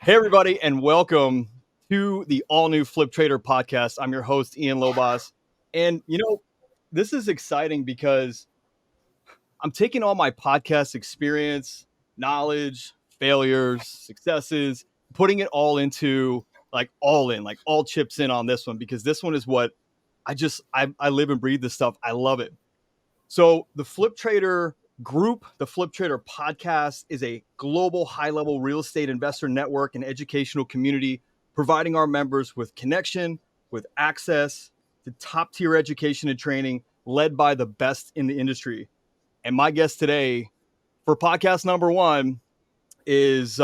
Hey, everybody, and welcome to the all-new Flip Trader podcast. I'm your host, Ian Lobos. And, this is exciting because I'm taking all my podcast experience, knowledge, failures, successes, putting it all into like all chips in on this one, because this one is what I live and breathe this stuff. I love it. So the Flip Trader group, the Flip Trader podcast, is a global high-level real estate investor network and educational community, providing our members with connection, with access to top-tier education and training led by the best in the industry. And my guest today for podcast number one is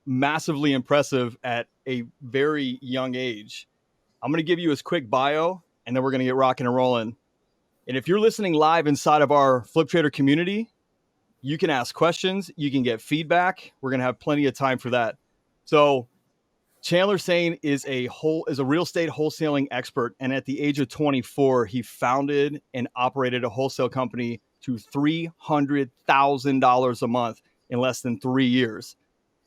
massively impressive at a very young age. I'm going to give you his quick bio, and then we're going to get rocking and rolling. And if you're listening live inside of our Flip Trader community, you can ask questions, you can get feedback. We're going to have plenty of time for that. So Chandler Saine is a real estate wholesaling expert. And at the age of 24, he founded and operated a wholesale company to $300,000 a month in less than 3 years.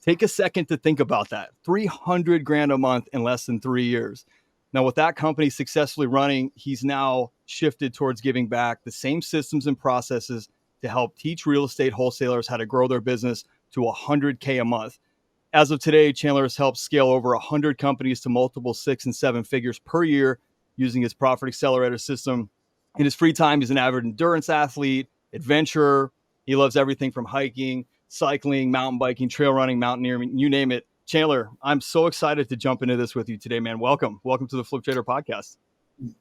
Take a second to think about that. 300 grand a month in less than 3 years. Now, with that company successfully running, he's now shifted towards giving back the same systems and processes to help teach real estate wholesalers how to grow their business to $100K a month. As of today, Chandler has helped scale over 100 companies to multiple 6 and 7 figures per year using his Profit Accelerator system. In his free time, he's an avid endurance athlete, adventurer. He loves everything from hiking, cycling, mountain biking, trail running, mountaineering, you name it. Chandler, I'm so excited to jump into this with you today, man. Welcome to the Flip Trader podcast.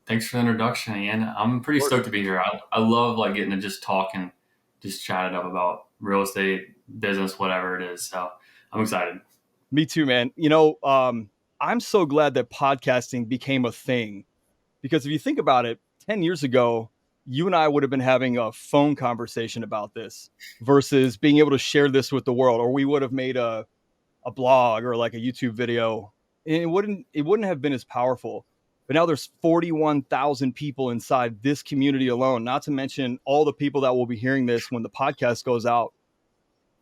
Thanks for the introduction, Ian. I'm pretty stoked to be here. I love getting to just talk and just chat it up about real estate, business, whatever it is. So I'm excited. Me too, man. I'm so glad that podcasting became a thing, because if you think about it, 10 years ago, you and I would have been having a phone conversation about this versus being able to share this with the world, or we would have made a blog or like a YouTube video. And it wouldn't have been as powerful. But now there's 41,000 people inside this community alone, not to mention all the people that will be hearing this when the podcast goes out.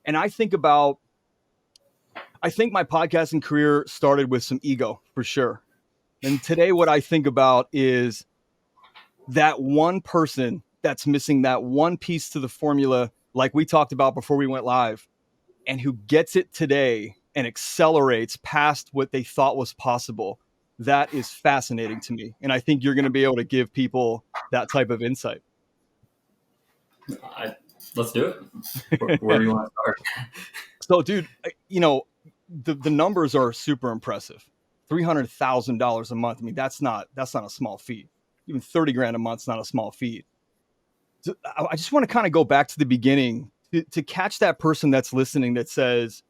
And I think my podcasting career started with some ego, for sure. And today what I think about is that one person that's missing that one piece to the formula, like we talked about before we went live, and who gets it today and accelerates past what they thought was possible. That is fascinating to me. And I think you're going to be able to give people that type of insight. Let's do it. Where do you want to start? So, dude, the numbers are super impressive. $300,000 a month. I mean, that's not a small feat. Even 30 grand a month is not a small feat. So I just want to kind of go back to the beginning to catch that person that's listening that says,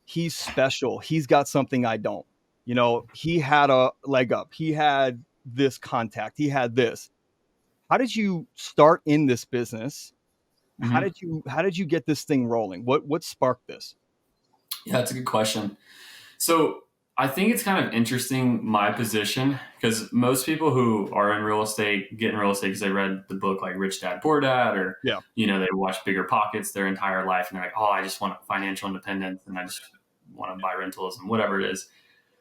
he's special. He's got something I don't. He had a leg up. He had this contact. He had this. How did you start in this business? Mm-hmm. How did you get this thing rolling? What sparked this? Yeah, that's a good question. So I think it's kind of interesting, my position, because most people who are in real estate get in real estate because they read the book like Rich Dad, Poor Dad, or, they watch Bigger Pockets their entire life. And they're like, oh, I just want financial independence and I just want to buy rentals and whatever it is.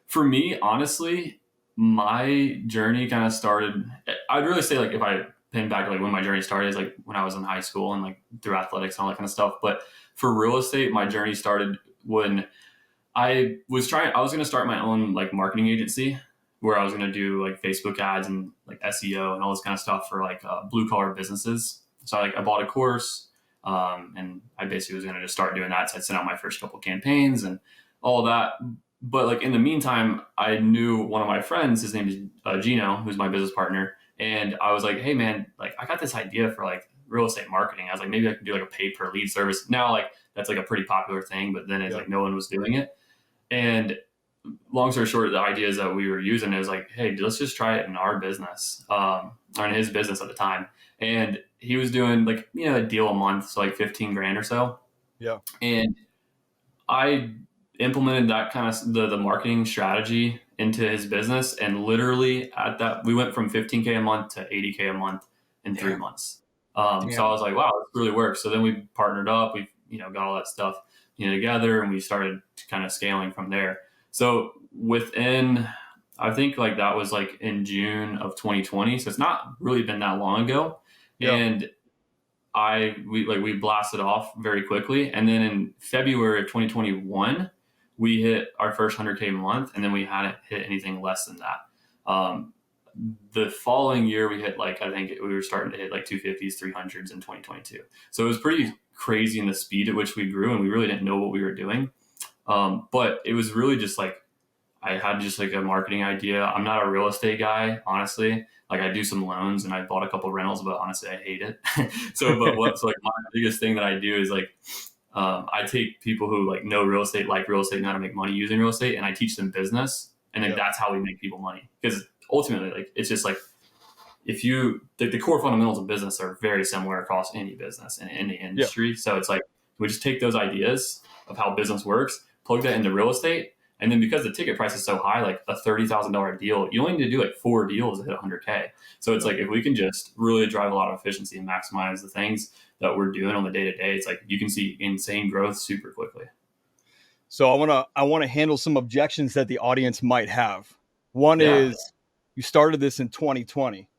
For me, honestly, my journey kind of started, I'd really say if I pin back to when my journey started is when I was in high school and through athletics and all that kind of stuff. But for real estate, my journey started when I was going to start my own marketing agency where I was going to do Facebook ads and SEO and all this kind of stuff for blue collar businesses. So I bought a course and I basically was going to just start doing that. So I sent out my first couple campaigns and all that. But in the meantime, I knew one of my friends, his name is Gino, who's my business partner. And I was like, hey man, I got this idea for real estate marketing. I was like, maybe I can do a paid per lead service. Now that's a pretty popular thing, but then it's no one was doing it. And long story short, the ideas that we were using is hey, let's just try it in our business, or in his business at the time. And he was doing a deal a month. So 15 grand or so. Yeah. And I implemented that kind of the marketing strategy into his business. And literally at that, we went from 15K a month to 80K a month in 3 months. So I was like, wow, this really works. So then we partnered up, we got all that stuff together, and we started kind of scaling from there. So within, I think like that was like in June of 2020. So it's not really been that long ago. Yeah. And we blasted off very quickly. And then in February of 2021, we hit our first 100K month, and then we hadn't hit anything less than that. The following year, we hit like, I think we were starting to hit like 250s, 300s in 2022. So it was pretty crazy in the speed at which we grew, and we really didn't know what we were doing. But it was really just like, I had just like a marketing idea. I'm not a real estate guy, honestly. Like I do some loans and I bought a couple of rentals, but honestly, I hate it. So like my biggest thing that I do is like, I take people who like know real estate, like real estate, know how to make money using real estate, and I teach them business. And then that's how we make people money. Because ultimately, like, it's just like, if you, the core fundamentals of business are very similar across any business and any industry. Yeah. So it's like, we just take those ideas of how business works, plug that into real estate. And then because the ticket price is so high, like a $30,000 deal, you only need to do like 4 deals to hit 100K. So it's like, if we can just really drive a lot of efficiency and maximize the things that we're doing on the day to day, it's like you can see insane growth super quickly. So I want to handle some objections that the audience might have. One Yeah. is, you started this in 2020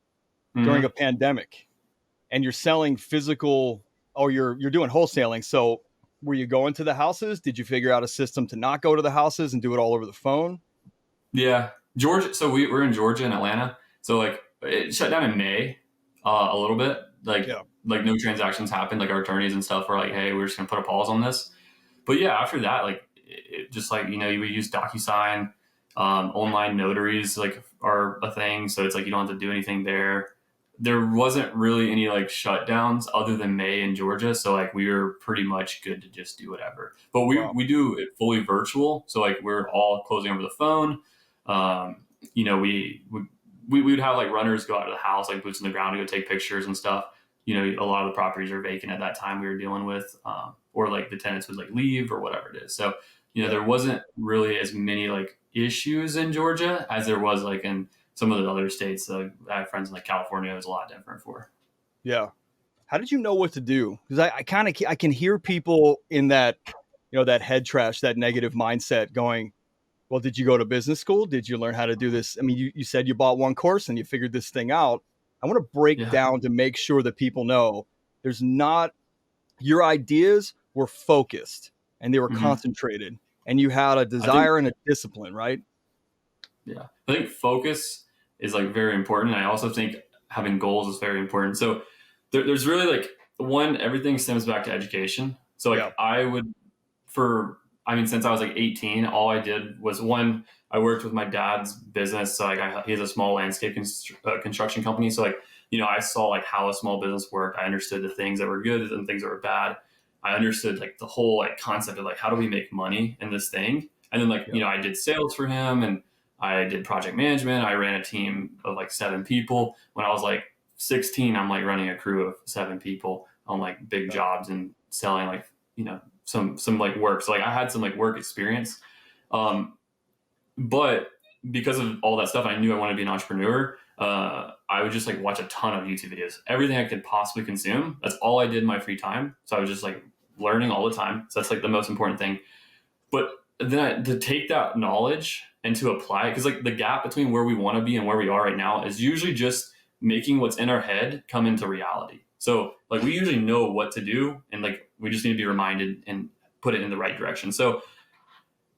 during a pandemic, and you're selling physical, or you're doing wholesaling. So were you going to the houses? Did you figure out a system to not go to the houses and do it all over the phone? Yeah. Georgia. So we're in Georgia and Atlanta. So like it shut down in May, a little bit. Yeah. Like no transactions happened. Like our attorneys and stuff were like, hey, we're just gonna put a pause on this. But yeah, after that, like it just like, you use DocuSign, online notaries like are a thing. So it's like you don't have to do anything there. There wasn't really any like shutdowns other than May in Georgia. So like we were pretty much good to just do whatever. But we do it fully virtual. So like we're all closing over the phone. Um, we would have like runners go out of the house, like boots on the ground, to go take pictures and stuff. A lot of the properties are vacant at that time we were dealing with, or like the tenants would like leave or whatever it is. So, there wasn't really as many like issues in Georgia as there was like in some of the other states. I have friends in like California, it was a lot different for. Yeah. How did you know what to do? Because I can hear people in that, that head trash, that negative mindset going, well, did you go to business school? Did you learn how to do this? I mean, you said you bought one course and you figured this thing out. I want to break Yeah. down to make sure that people know there's not, your ideas were focused and they were concentrated, and you had a desire and a discipline, right? Yeah. I think focus is like very important. I also think having goals is very important. So there's really like everything stems back to education. So like since I was like 18, all I did was I worked with my dad's business. So like he has a small landscape construction company. So like, I saw like how a small business worked. I understood the things that were good and things that were bad. I understood like the whole like concept of like, how do we make money in this thing? And then like, I did sales for him, and I did project management. I ran a team of like 7 people. When I was like 16, I'm like running a crew of 7 people on like big jobs and selling like, some like work. So like I had some like work experience. But because of all that stuff, I knew I wanted to be an entrepreneur. I would just like watch a ton of YouTube videos, everything I could possibly consume. That's all I did in my free time. So I was just like learning all the time. So that's like the most important thing. But then to take that knowledge and to apply it, because like the gap between where we want to be and where we are right now is usually just making what's in our head come into reality. So like we usually know what to do, and like we just need to be reminded and put it in the right direction. So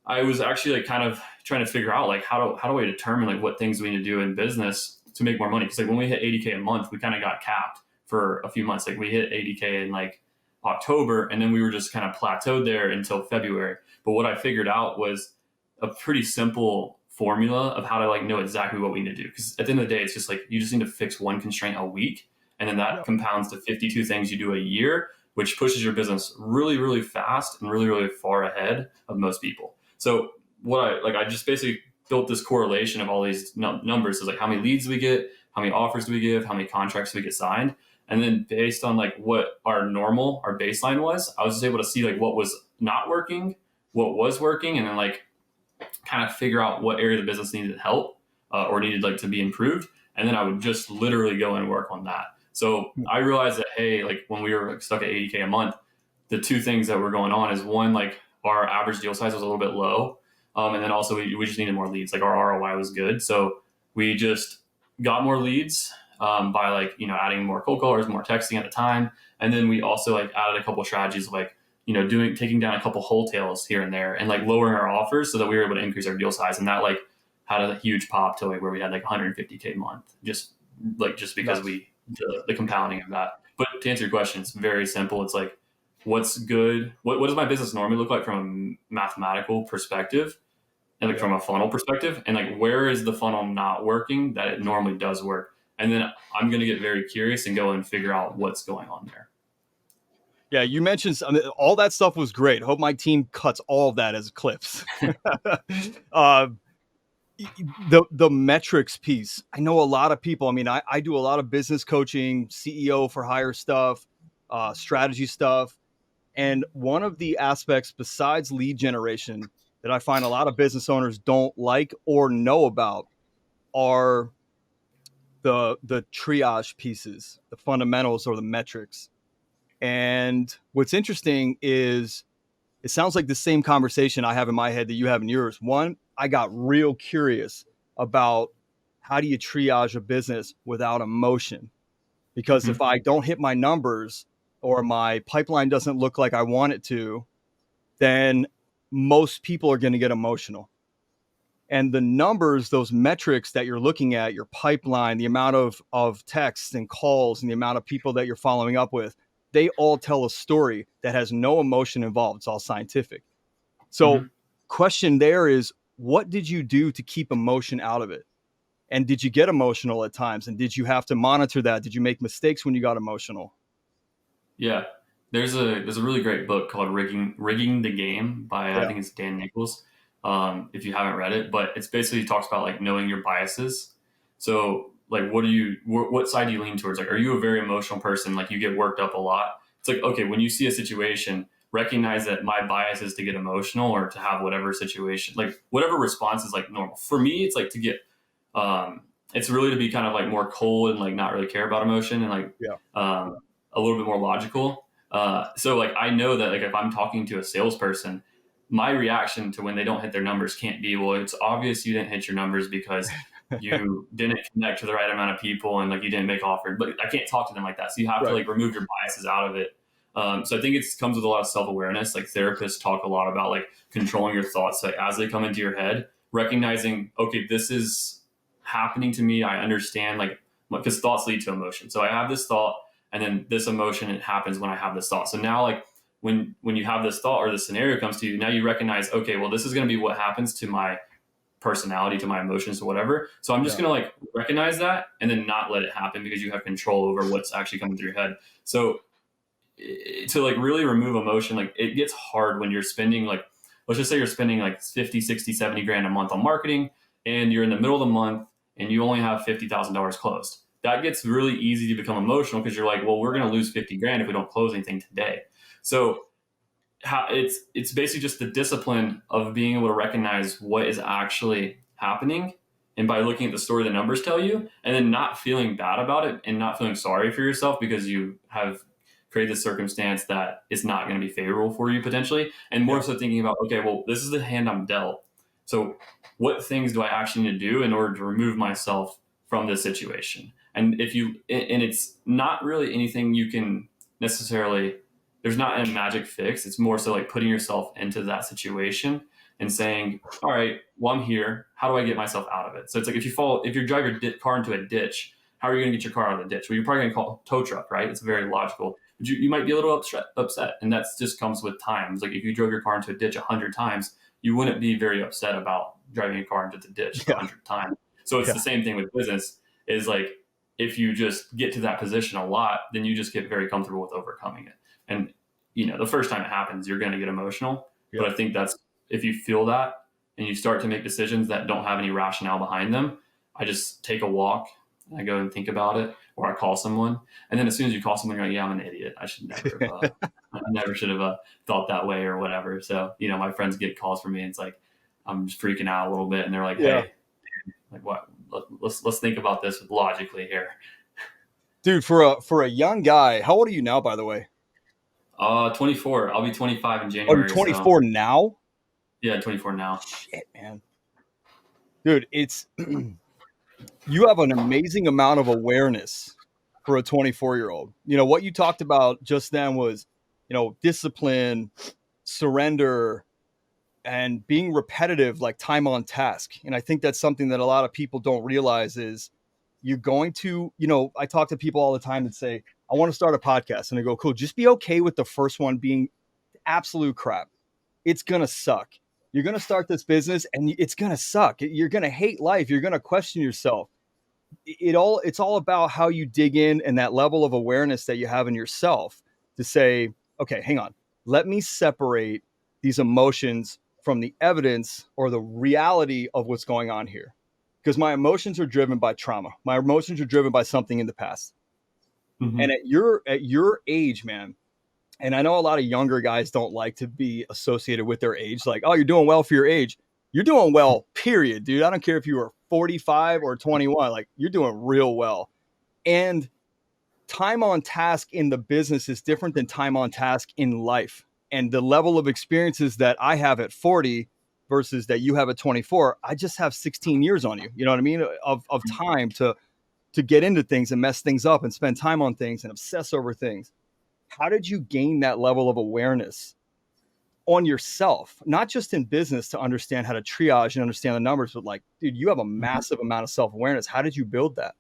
I was actually like kind of trying to figure out like how do I determine like what things we need to do in business to make more money? Because like when we hit 80K a month, we kind of got capped for a few months. Like we hit 80K in like October, and then we were just kind of plateaued there until February. But what I figured out was a pretty simple formula of how to like know exactly what we need to do. Because at the end of the day, it's just like you just need to fix one constraint a week, and then that compounds to 52 things you do a year, which pushes your business really, really fast and really, really far ahead of most people. So I just basically built this correlation of all these numbers. So like how many leads we get, how many offers do we give, how many contracts do we get signed. And then based on like what our baseline was, I was just able to see like what was not working, what was working, and then like kind of figure out what area of the business needed help or needed like to be improved. And then I would just literally go and work on that. So I realized that, hey, like when we were stuck at 80K a month, the 2 things that were going on is one, like our average deal size was a little bit low. And then also we just needed more leads. Like our ROI was good. So we just got more leads by like, adding more cold callers, more texting at the time. And then we also like added a couple of strategies of like, taking down a couple wholesales here and there and like lowering our offers so that we were able to increase our deal size. And that like had a huge pop to like where we had like 150K a month, just because Nice. the compounding of that. But to answer your question, it's very simple. It's like, what's good? What does my business normally look like from a mathematical perspective? And like Yeah. from a funnel perspective, and like where is the funnel not working that it normally does work, and then I'm going to get very curious and go and figure out what's going on there. Yeah, you mentioned all that stuff was great. Hope my team cuts all of that as clips. uh, the metrics piece. I know a lot of people. I mean, I do a lot of business coaching, CEO for hire stuff, strategy stuff. And one of the aspects besides lead generation that I find a lot of business owners don't like or know about are the triage pieces, the fundamentals or the metrics. And what's interesting is it sounds like the same conversation I have in my head that you have in yours. One, I got real curious about how do you triage a business without emotion? Because if Mm-hmm. I don't hit my numbers or my pipeline doesn't look like I want it to, then most people are going to get emotional. And the numbers, those metrics that you're looking at, your pipeline, the amount of texts and calls and the amount of people that you're following up with, they all tell a story that has no emotion involved. It's all scientific. So, Mm-hmm. question there is, what did you do to keep emotion out of it? And did you get emotional at times? And did you have to monitor that? Did you make mistakes when you got emotional? Yeah, there's a really great book called Rigging the Game by I Yeah. think it's Dan Nichols. If you haven't read it, but it's basically talks about like knowing your biases. So like, what side do you lean towards? Like, are you a very emotional person? Like, you get worked up a lot. It's like, okay, when you see a situation, recognize that my bias is to get emotional or to have whatever situation, like whatever response is like normal. For me, it's like to get, it's really to be kind of like more cold and like not really care about emotion and like, Yeah. a little bit more logical. So like I know that like if I'm talking to a salesperson, my reaction to when they don't hit their numbers can't be, well, it's obvious you didn't hit your numbers because you didn't connect to the right amount of people and like you didn't make offers. But I can't talk to them like that. So you have to Right. like remove your biases out of it. So I think it comes with a lot of self awareness. Like therapists talk a lot about like controlling your thoughts, like as they come into your head, recognizing, okay, this is happening to me. I understand, like, because thoughts lead to emotion. So I have this thought, and then this emotion, it happens when I have this thought. So now like when you have this thought or the scenario comes to you, now you recognize, okay, well, this is going to be what happens to my personality, to my emotions, to whatever. So I'm just Yeah. going to like recognize that and then not let it happen because you have control over what's actually coming through your head. So to like really remove emotion, like it gets hard when you're spending like, let's just say you're spending like 50, 60, 70 grand a month on marketing and you're in the middle of the month and you only have $50,000 closed. That gets really easy to become emotional because you're like, well, we're going to lose 50 grand if we don't close anything today. So it's basically just the discipline of being able to recognize what is actually happening, and by looking at the story the numbers tell you, and then not feeling bad about it and not feeling sorry for yourself because you have created a circumstance that is not going to be favorable for you potentially, and more Yeah. so thinking about, okay, well, this is the hand I'm dealt, so what things do I actually need to do in order to remove myself from this situation? And it's not really anything you can necessarily, there's not a magic fix. It's more so like putting yourself into that situation and saying, all right, well, I'm here. How do I get myself out of it? So it's like if you drive your car into a ditch, how are you going to get your car out of the ditch? Well, you're probably going to call a tow truck, right? It's very logical. But you might be a little upset. And that just comes with time. It's like if you drove your car into a ditch 100 times, you wouldn't be very upset about driving your car into the ditch the Yeah. 100th time. So it's Yeah. the same thing with business, is like, if you just get to that position a lot, then you just get very comfortable with overcoming it. And the first time it happens, you're going to get emotional. But Yeah. I think that's, if you feel that and you start to make decisions that don't have any rationale behind them, I just take a walk and I go and think about it, or I call someone. And then as soon as you call someone, you're like, yeah, I'm an idiot. I never should have thought that way or whatever. So, my friends get calls from me and it's like, I'm just freaking out a little bit. And they're like, Yeah. hey, like what? Let's think about this logically here. Dude, for a young guy, how old are you now, by the way? 24. I'll be 25 in Oh, you're January. So 24 now? Yeah, 24 now. Shit, man. Dude, it's you have an amazing amount of awareness for a 24-year-old. You know, what you talked about just then was, discipline, surrender, and being repetitive, like time on task. And I think that's something that a lot of people don't realize is you're going to, I talk to people all the time that say, I want to start a podcast. And I go, cool, just be okay with the first one being absolute crap. It's going to suck. You're going to start this business and it's going to suck. You're going to hate life. You're going to question yourself. It's all about how you dig in and that level of awareness that you have in yourself to say, okay, hang on, let me separate these emotions from the evidence or the reality of what's going on here, because my emotions are driven by trauma, my emotions are driven by something in the past. Mm-hmm. And at your age, man, and I know a lot of younger guys don't like to be associated with their age, like, oh, you're doing well for your age. You're doing well, period, dude. I don't care if you were 45 or 21, like you're doing real well. And time on task in the business is different than time on task in life. And the level of experiences that I have at 40 versus that you have at 24, I just have 16 years on you. You know what I mean? Of time to get into things and mess things up and spend time on things and obsess over things. How did you gain that level of awareness on yourself, not just in business to understand how to triage and understand the numbers, but like, dude, you have a massive amount of self-awareness. How did you build that?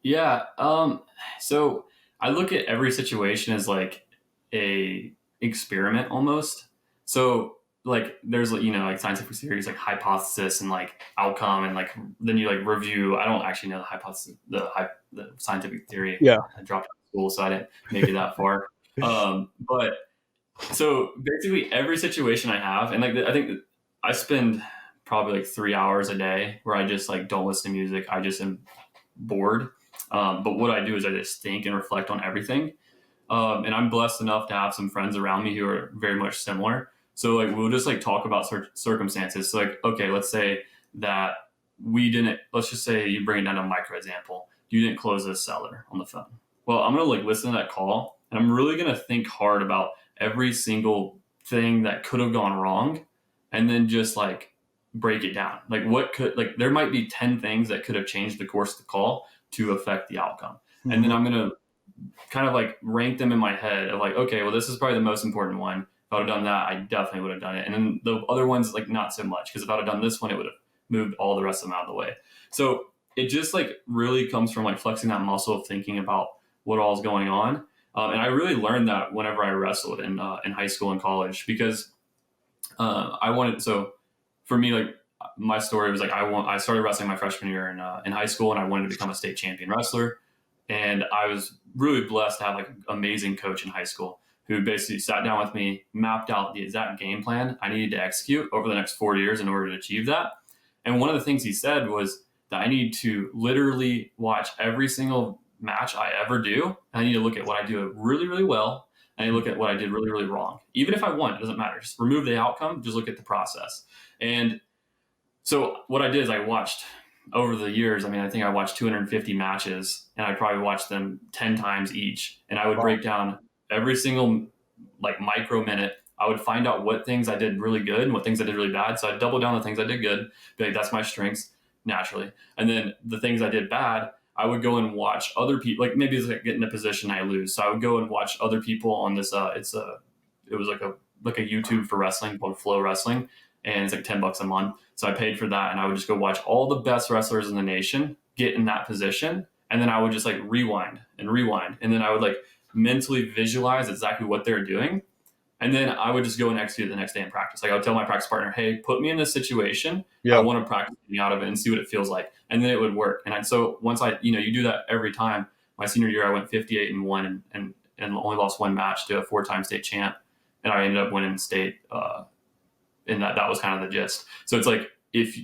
Yeah. So I look at every situation as like a experiment almost. So like there's like scientific theories like hypothesis and like outcome and like then you like review. I don't actually know the hypothesis, the scientific theory. Yeah. I dropped out of school, so I didn't make it that far. But so basically every situation I have, and like I think I spend probably like 3 hours a day where I just like don't listen to music. I just am bored. But what I do is I just think and reflect on everything. And I'm blessed enough to have some friends around me who are very much similar. So like we'll just like talk about circumstances. So like, okay, let's say that we didn't. Let's just say you bring it down to a micro example. You didn't close this seller on the phone. Well, I'm gonna like listen to that call, and I'm really gonna think hard about every single thing that could have gone wrong, and then just like break it down. Like what could like there might be 10 things that could have changed the course of the call to affect the outcome. Mm-hmm. And then I'm gonna kind of like rank them in my head of like, okay, well, this is probably the most important one. If I would have done that, I definitely would have done it. And then the other ones, like not so much, because if I would have done this one, it would have moved all the rest of them out of the way. So it just like really comes from like flexing that muscle of thinking about what all is going on. And I really learned that whenever I wrestled in high school and college, because I wanted, so for me, like my story was like, I started wrestling my freshman year in high school, and I wanted to become a state champion wrestler. And I was really blessed to have like an amazing coach in high school who basically sat down with me, mapped out the exact game plan I needed to execute over the next 4 years in order to achieve that. And one of the things he said was that I need to literally watch every single match I ever do. And I need to look at what I do really, really well. And I look at what I did really, really wrong. Even if I won, it doesn't matter. Just remove the outcome. Just look at the process. And so what I did is I watched over the years. I mean, I think I watched 250 matches, and I probably watched them 10 times each. And I would break down every single like micro minute. I would find out what things I did really good and what things I did really bad. So I'd double down the things I did good. Be like, that's my strengths naturally. And then the things I did bad, I would go and watch other people. Like maybe it's like get in a position I lose. So I would go and watch other people on this. It was like a YouTube for wrestling called Flow Wrestling, and it's like $10 a month. So I paid for that, and I would just go watch all the best wrestlers in the nation get in that position, and then I would just like rewind, and then I would like mentally visualize exactly what they're doing, and then I would just go and execute the next day in practice. Like I would tell my practice partner, "Hey, put me in this situation. Yeah. I want to practice getting out of it and see what it feels like," and then it would work. And so once you do that every time. My senior year, I went 58-1 and only lost one match to a 4-time state champ, and I ended up winning state. And that was kind of the gist. So it's like, if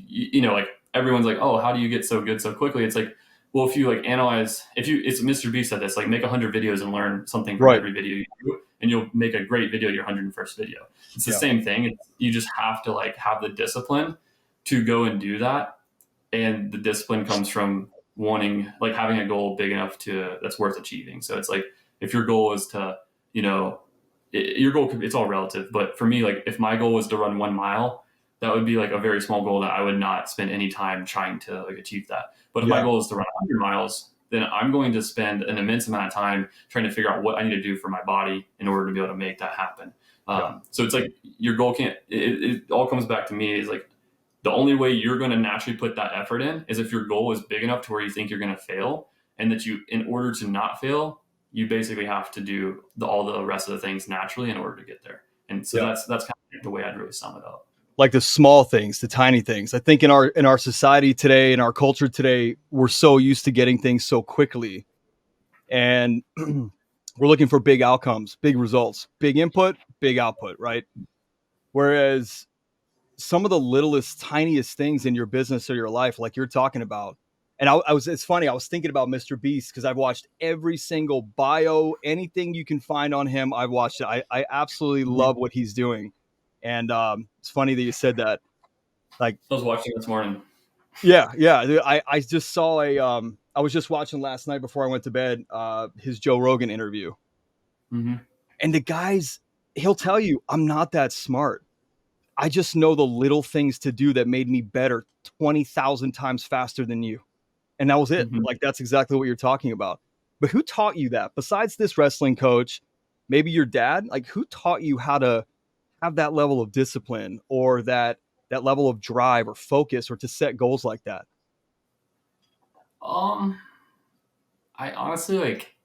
like everyone's like, oh, how do you get so good so quickly? It's like, well, if you like analyze, it's Mr. B said this, like make 100 videos and learn something from every video you do, and you'll make a great video your 101st video. It's the same thing. You just have to like have the discipline to go and do that. And the discipline comes from wanting, like having a goal big enough that's worth achieving. So it's like, if your goal is to, your goal it's all relative. But for me, like if my goal was to run 1 mile, that would be like a very small goal that I would not spend any time trying to like achieve that. But if my Yeah. goal is to run 100 miles, then I'm going to spend an immense amount of time trying to figure out what I need to do for my body in order to be able to make that happen. Yeah. So it's like your goal can't, it all comes back to me is like the only way you're going to naturally put that effort in is if your goal is big enough to where you think you're going to fail, and that you, in order to not fail, you basically have to do all the rest of the things naturally in order to get there. And so Yeah. that's kind of the way I'd really sum it up. Like the small things, the tiny things. I think in our society today, in our culture today, we're so used to getting things so quickly, and we're looking for big outcomes, big results, big input, big output, right? Whereas some of the littlest, tiniest things in your business or your life, like you're talking about. And it's funny, I was thinking about Mr. Beast because I've watched every single bio, anything you can find on him. I've watched it. I absolutely love what he's doing. And it's funny that you said that. Like, I was watching this morning. yeah, yeah. I just saw I was just watching last night before I went to bed, his Joe Rogan interview. Mm-hmm. And he'll tell you, I'm not that smart. I just know the little things to do that made me better 20,000 times faster than you. And that was it. Mm-hmm. Like, that's exactly what you're talking about. But who taught you that? Besides this wrestling coach, maybe your dad, like who taught you how to have that level of discipline or that level of drive or focus or to set goals like that? Um, I honestly like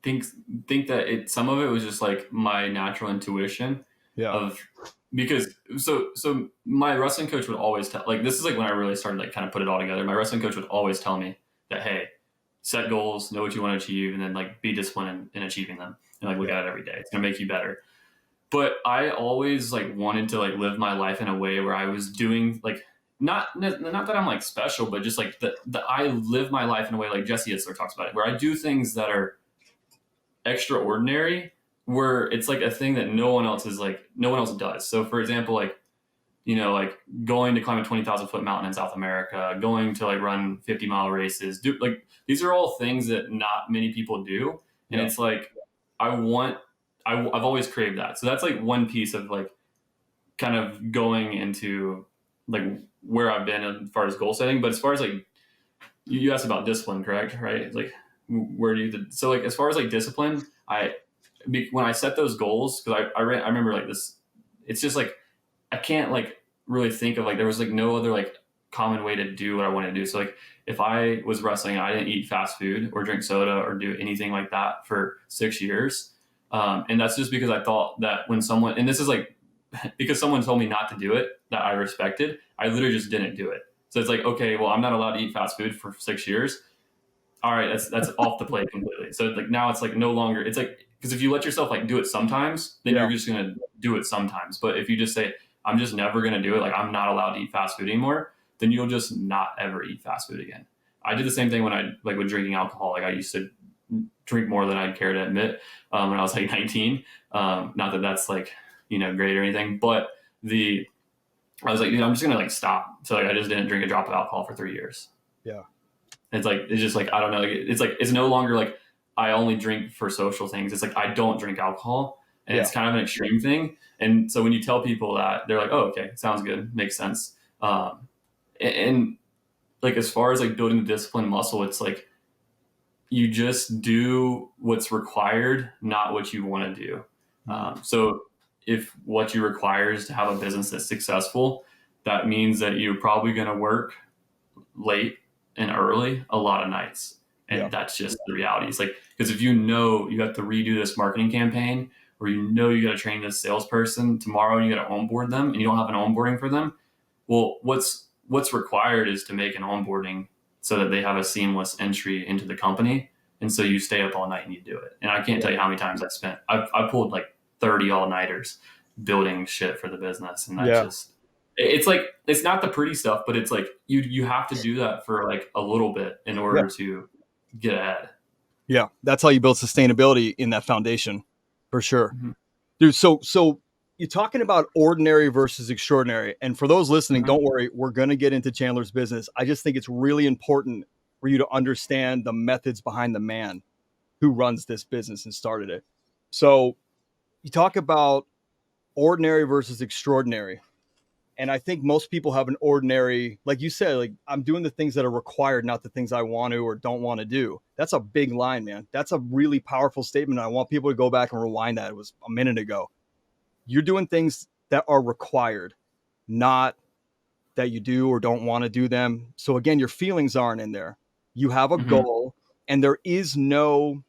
think think that some of it was just like my natural intuition Yeah. of because so my wrestling coach would always tell, like, this is like when I really started like kind of put it all together. My wrestling coach would always tell me that, hey, set goals, know what you want to achieve, and then like be disciplined in achieving them, and like look at it every day. It's gonna make you better. But I always like wanted to like live my life in a way where I was doing like not that I'm like special, but just like that I live my life in a way like Jesse Itzler talks about it, where I do things that are extraordinary, where it's like a thing that no one else does. So for example, like, like going to climb a 20,000 foot mountain in South America, going to like run 50-mile races, do like these are all things that not many people do. And Yeah. it's like, I've always craved that. So that's like one piece of like kind of going into like where I've been as far as goal setting. But as far as like, you asked about discipline, correct? Right? It's like, where do you, so like as far as like discipline, when I set those goals, because I remember like this, it's just like I can't like really think of like there was like no other like common way to do what I wanted to do. So like if I was wrestling, I didn't eat fast food or drink soda or do anything like that for 6 years. And that's just because I thought that when someone, and this is like because someone told me not to do it that I respected, I literally just didn't do it. So it's like, okay, well, I'm not allowed to eat fast food for 6 years. All right, that's off the plate completely. So like now it's like no longer, it's like, because if you let yourself like do it sometimes, then Yeah. you're just gonna do it sometimes. But if you just say, I'm just never gonna do it, like I'm not allowed to eat fast food anymore, then you'll just not ever eat fast food again. I did the same thing when I like with drinking alcohol. Like I used to drink more than I'd care to admit when I was like 19. Not that that's like, great or anything, but I was like, dude, I'm just gonna like stop. So like I just didn't drink a drop of alcohol for 3 years. Yeah. It's just like, I don't know. It's no longer like I only drink for social things. It's like I don't drink alcohol, and it's kind of an extreme thing. And so when you tell people that, they're like, oh, okay, sounds good, makes sense. And like as far as like building the discipline muscle, it's like you just do what's required, not what you want to do. So if what you require is to have a business that's successful, that means that you're probably going to work late and early a lot of nights. And that's just the reality. It's like, because if you have to redo this marketing campaign, or you got to train this salesperson tomorrow and you got to onboard them and you don't have an onboarding for them, well, what's required is to make an onboarding so that they have a seamless entry into the company. And so you stay up all night and you do it. And I can't tell you how many times I pulled like 30 all-nighters building shit for the business. And it's like, it's not the pretty stuff, but it's like you have to do that for like a little bit in order to get ahead. Yeah. That's how you build sustainability in that foundation, for sure. Mm-hmm. Dude, so you're talking about ordinary versus extraordinary. And for those listening, don't worry, we're going to get into Chandler's business. I just think it's really important for you to understand the methods behind the man who runs this business and started it. So you talk about ordinary versus extraordinary. And I think most people have an ordinary, like you said, like I'm doing the things that are required, not the things I want to or don't want to do. That's a big line, man. That's a really powerful statement. I want people to go back and rewind that. It was a minute ago. You're doing things that are required, not that you do or don't want to do them. So again, your feelings aren't in there. You have a Mm-hmm. goal and there's no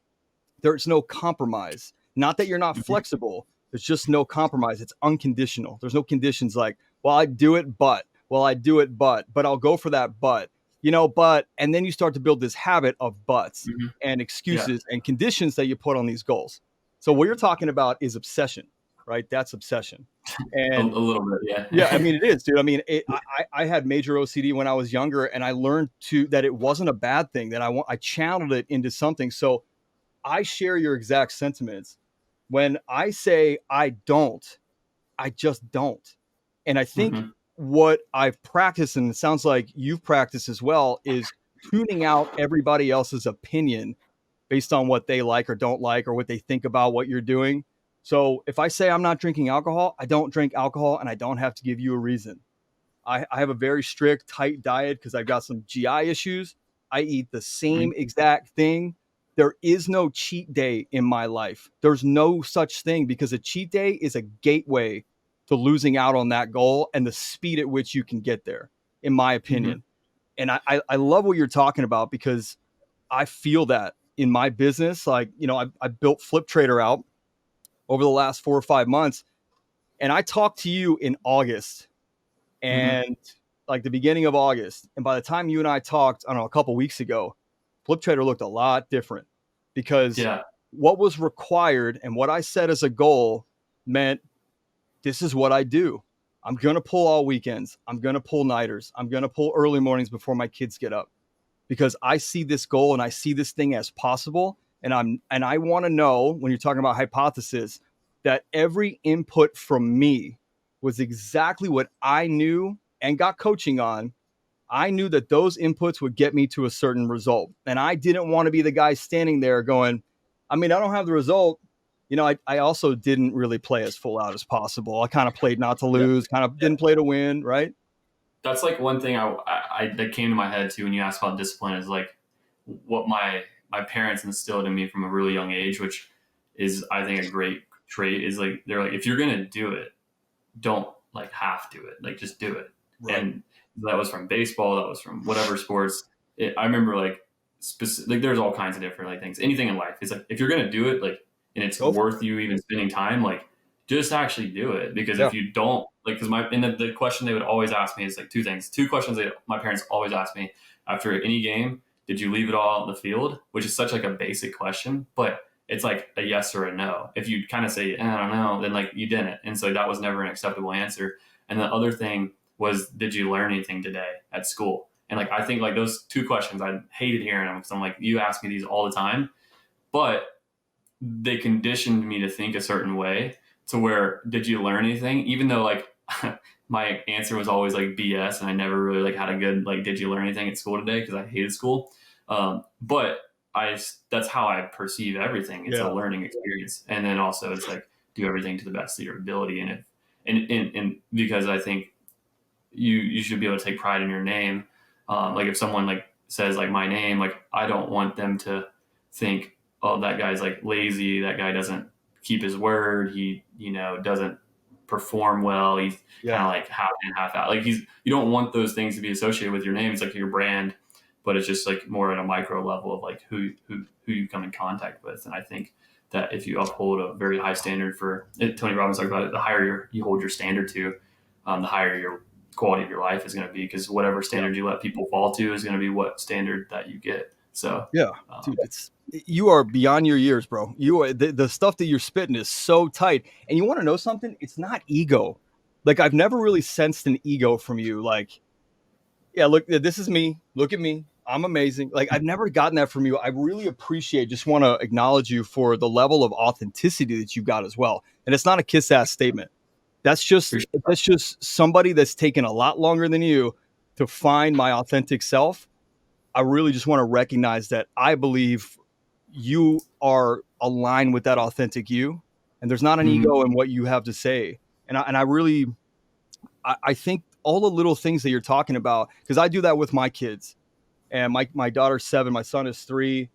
compromise. Not that you're not flexible. There's just no compromise. It's unconditional. There's no conditions like, well, I do it, but I'll go for that, but, and then you start to build this habit of buts Mm-hmm. and Yeah, excuses and conditions that you put on these goals. So what you're talking about is obsession, right? That's obsession. a And little bit. yeah, I Yeah. mean, it is, dude. I mean, I had major OCD when I was younger, and I learned that it wasn't a bad thing. That I channeled it into something. So I share your exact sentiments. When I say I don't, I just don't. And I think Mm-hmm. what I've practiced, and it sounds like you've practiced as well, is tuning out everybody else's opinion based on what they like or don't like or what they think about what you're doing. So if I say I'm not drinking alcohol, I don't drink alcohol and I don't have to give you a reason. I have a very strict, tight diet because I've got some GI issues. I eat the same exact thing. There is no cheat day in my life. There's no such thing because a cheat day is a gateway to losing out on that goal and the speed at which you can get there, in my Mm-hmm. opinion. And I love what you're talking about because I feel that in my business. Like, I built Flip Trader out over the last 4 or 5 months. And I talked to you in August Mm-hmm. and like the beginning of August. And by the time you and I talked, I don't know, a couple weeks ago, Flip Trader looked a lot different because Yeah. what was required and what I set as a goal meant this is what I do. I'm going to pull all weekends. I'm going to pull nighters. I'm going to pull early mornings before my kids get up because I see this goal and I see this thing as possible. And I want to know when you're talking about hypothesis that every input from me was exactly what I knew and got coaching on. I knew that those inputs would get me to a certain result. And I didn't want to be the guy standing there going, I mean, I don't have the result. I also didn't really play as full out as possible. I kind of played not to Yeah. lose, kind of didn't play to win, right? That's like one thing that came to my head too when you asked about discipline is like what my parents instilled in me from a really young age, which is I think a great trait. Is like they're like, if you're gonna do it, don't like half do it, like just do it. Right. And that was from baseball, that was from whatever sports. I remember like specific, like there's all kinds of different like things. Anything in life is like if you're gonna do it, like and it's Go for worth you even spending time, like just actually do it. Because it. Yeah. if you don't, like, because the question they would always ask me is like two questions that my parents always ask me after any game: did you leave it all on the field? Which is such like a basic question, but it's like a yes or a no. If you kind of say, I don't know, then like you didn't. And so that was never an acceptable answer. And the other thing was, did you learn anything today at school? And like, I think like those two questions, I hated hearing them because I'm like, you ask me these all the time, but they conditioned me to think a certain way to where, did you learn anything? Even though like my answer was always like BS and I never really like had a good, like, did you learn anything at school today? Cause I hated school. But that's how I perceive everything. It's a Yeah. learning experience. And then also it's like, do everything to the best of your ability. And because I think you should be able to take pride in your name. Like if someone like says like my name, like I don't want them to think, oh, that guy's like lazy. That guy doesn't keep his word. He, doesn't perform well. He's kind Yeah. of like half in, half out. Like you don't want those things to be associated with your name. It's like your brand, but it's just like more at a micro level of like who you come in contact with. And I think that if you uphold a very high standard for it, Tony Robbins talked about it, the higher you hold your standard to, the higher your quality of your life is going to be, because whatever Yeah. standard you let people fall to is going to be what standard that you get. So, Yeah, dude, you are beyond your years, bro. You are the stuff that you're spitting is so tight. And you want to know something? It's not ego. Like I've never really sensed an ego from you. Like, yeah, look, this is me. Look at me. I'm amazing. Like I've never gotten that from you. I really appreciate. Just want to acknowledge you for the level of authenticity that you got as well. And it's not a kiss ass statement. That's just appreciate that's just somebody that's taken a lot longer than you to find my authentic self. I really just want to recognize that I believe you are aligned with that authentic you. and there's not an Mhm. ego in what you have to say. And I really, I think all the little things that you're talking about, because I do that with my kids, and my daughter's 7, my son is 3,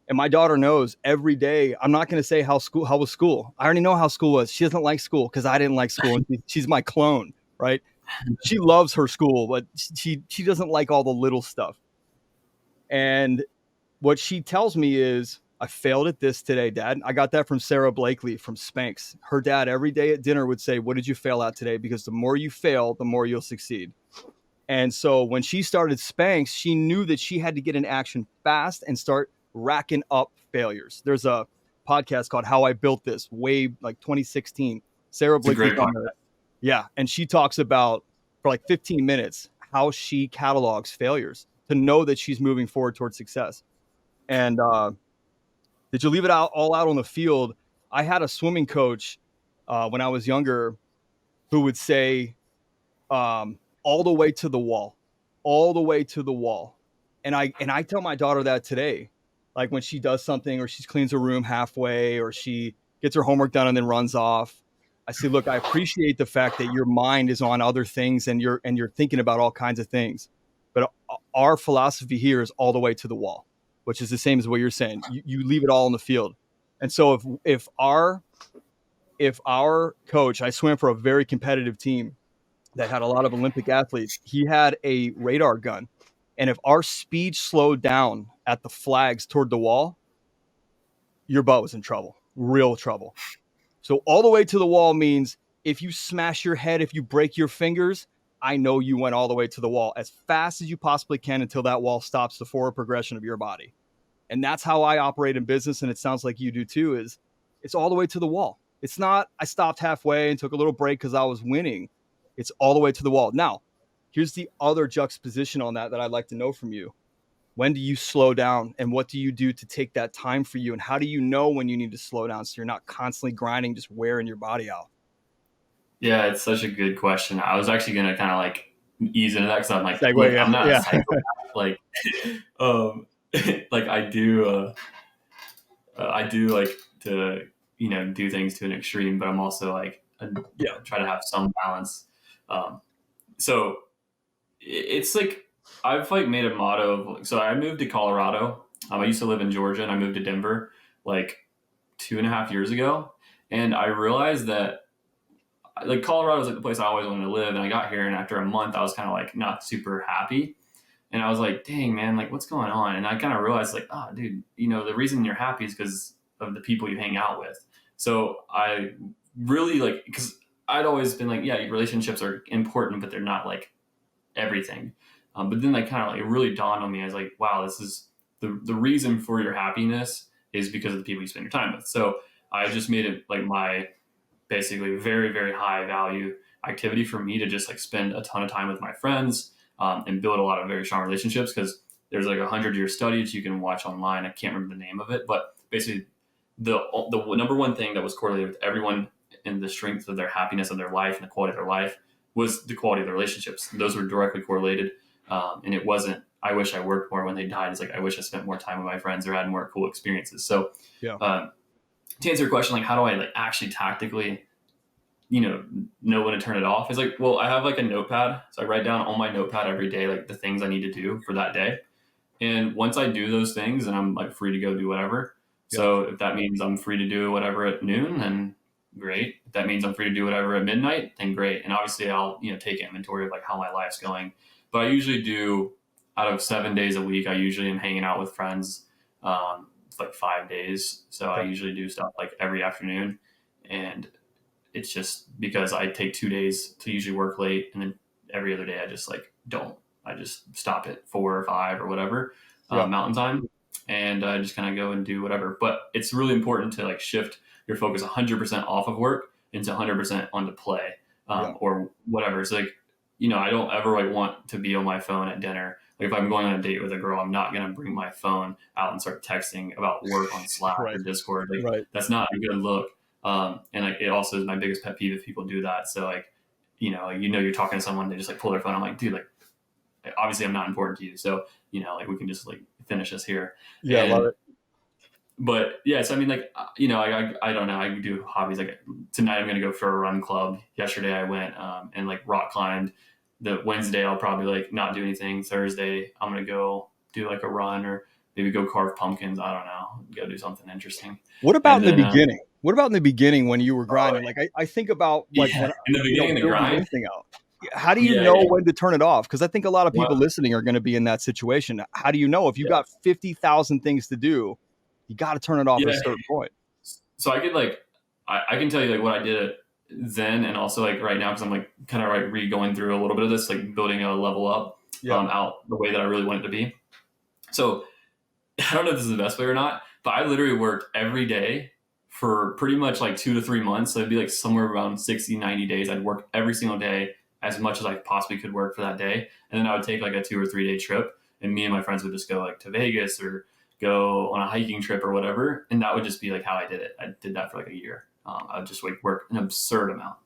and my daughter knows every day. I'm not going to say how was school. I already know how school was. She doesn't like school because I didn't like school, and she's my clone, right? She loves her school, but she doesn't like all the little stuff. And what she tells me is, I failed at this today, Dad. I got that from Sarah Blakely from Spanx. Her dad every day at dinner would say, "What did you fail at today? Because the more you fail, the more you'll succeed." And so when she started Spanx, she knew that she had to get in action fast and start racking up failures. There's a podcast called How I Built This, way like 2016. Sarah It's a Blakely's great on podcast. there. Yeah. And she talks about, for like 15 minutes, how she catalogs failures to know that she's moving forward towards success. And did you leave it all out on the field? I had a swimming coach when I was younger who would say, all the way to the wall, all the way to the wall. And I tell my daughter that today, like when she does something or she cleans her room halfway or she gets her homework done and then runs off. I say, look, I appreciate the fact that your mind is on other things and you're thinking about all kinds of things, but our philosophy here is all the way to the wall, which is the same as what you're saying. You leave it all in the field. And so if our coach, I swam for a very competitive team that had a lot of Olympic athletes, he had a radar gun. And if our speed slowed down at the flags toward the wall, your butt was in trouble, real trouble. So all the way to the wall means if you smash your head, if you break your fingers, I know you went all the way to the wall as fast as you possibly can until that wall stops the forward progression of your body. And that's how I operate in business. And it sounds like you do too, is it's all the way to the wall. It's not, I stopped halfway and took a little break because I was winning. It's all the way to the wall. Now, here's the other juxtaposition on that I'd like to know from you. When do you slow down and what do you do to take that time for you? And how do you know when you need to slow down so you're not constantly grinding, just wearing your body out? Yeah, it's such a good question. I was actually gonna kind of like ease into that because I'm like, Segue, look, yeah. I'm not a Yeah. psychopath. Like, um, like I do like to do things to an extreme, but I'm also like Yeah. try to have some balance. Um, so it's like I've like made a motto of like, so I moved to Colorado. I used to live in Georgia and I moved to Denver like 2.5 years ago, and I realized that like Colorado was like the place I always wanted to live, and I got here, and after a month, I was kind of like not super happy, and I was like, "Dang, man, like what's going on?" And I kind of realized like, "Oh, dude, the reason you're happy is because of the people you hang out with." So I really like because I'd always been like, "Yeah, relationships are important, but they're not like everything." But then like kind of like it really dawned on me. I was like, "Wow, this is the reason for your happiness is because of the people you spend your time with." So I just made it like my basically very very high value activity for me to just like spend a ton of time with my friends, and build a lot of very strong relationships because there's like 100-year study that you can watch online. I can't remember the name of it, but basically the number one thing that was correlated with everyone in the strength of their happiness of their life and the quality of their life was the quality of their relationships. Those were directly correlated, and it wasn't I wish I worked more when they died. It's like I wish I spent more time with my friends or had more cool experiences. So Yeah. to answer your question, like how do I like actually tactically, know when to turn it off? Is like, well, I have like a notepad, so I write down on my notepad every day like the things I need to do for that day. And once I do those things, then I'm like free to go do whatever. Yeah. So if that means I'm free to do whatever at noon, then great. If that means I'm free to do whatever at midnight, then great. And obviously I'll take inventory of like how my life's going. But I usually do out of 7 days a week. I usually am hanging out with friends, like 5 days. So I Okay. usually do stuff like every afternoon, and it's just because I take 2 days to usually work late, and then every other day I just like don't. I just stop at 4 or 5 or whatever, Yeah. mountain time, and I just kind of go and do whatever. But it's really important to like shift your focus 100% off of work into 100% onto play, Yeah. or whatever. It's like I don't ever like want to be on my phone at dinner. Like if I'm going on a date with a girl, I'm not gonna bring my phone out and start texting about work on Slack or Right. Discord. Like Right. that's not a good look. And like it also is my biggest pet peeve if people do that. So like you're talking to someone, they just like pull their phone. I'm like, dude, like obviously I'm not important to you, so like we can just like finish this here. Yeah. I love And it. but yeah, so I mean, like, I don't know. I do hobbies. Like tonight, I'm going to go for a run club. Yesterday, I went and like rock climbed. The Wednesday, I'll probably like not do anything. Thursday, I'm going to go do like a run or maybe go carve pumpkins. I don't know. Go do something interesting. What about And in the then, beginning? What about in the beginning when you were oh, grinding? Like I think about like yeah, when in the beginning of the building grind. this thing out. How do you Yeah, know yeah. when to turn it off? Because I think a lot of people What? listening are going to be in that situation. How do you know if you Yeah, got 50,000 things to do, you got to turn it off at a yeah. certain point? So I could like, I can tell you like what I did then and also like right now because I'm like kind of like re-going through a little bit of this, like building a level up Yeah. out the way that I really want it to be. So I don't know if this is the best way or not, but I literally worked every day for pretty much like 2 to 3 months. So it'd be like somewhere around 60, 90 days. I'd work every single day as much as I possibly could work for that day. And then I would take like a 2 or 3 day trip and me and my friends would just go like to Vegas or go on a hiking trip or whatever. And that would just be like how I did it. I did that for like a year. I would just like work an absurd amount.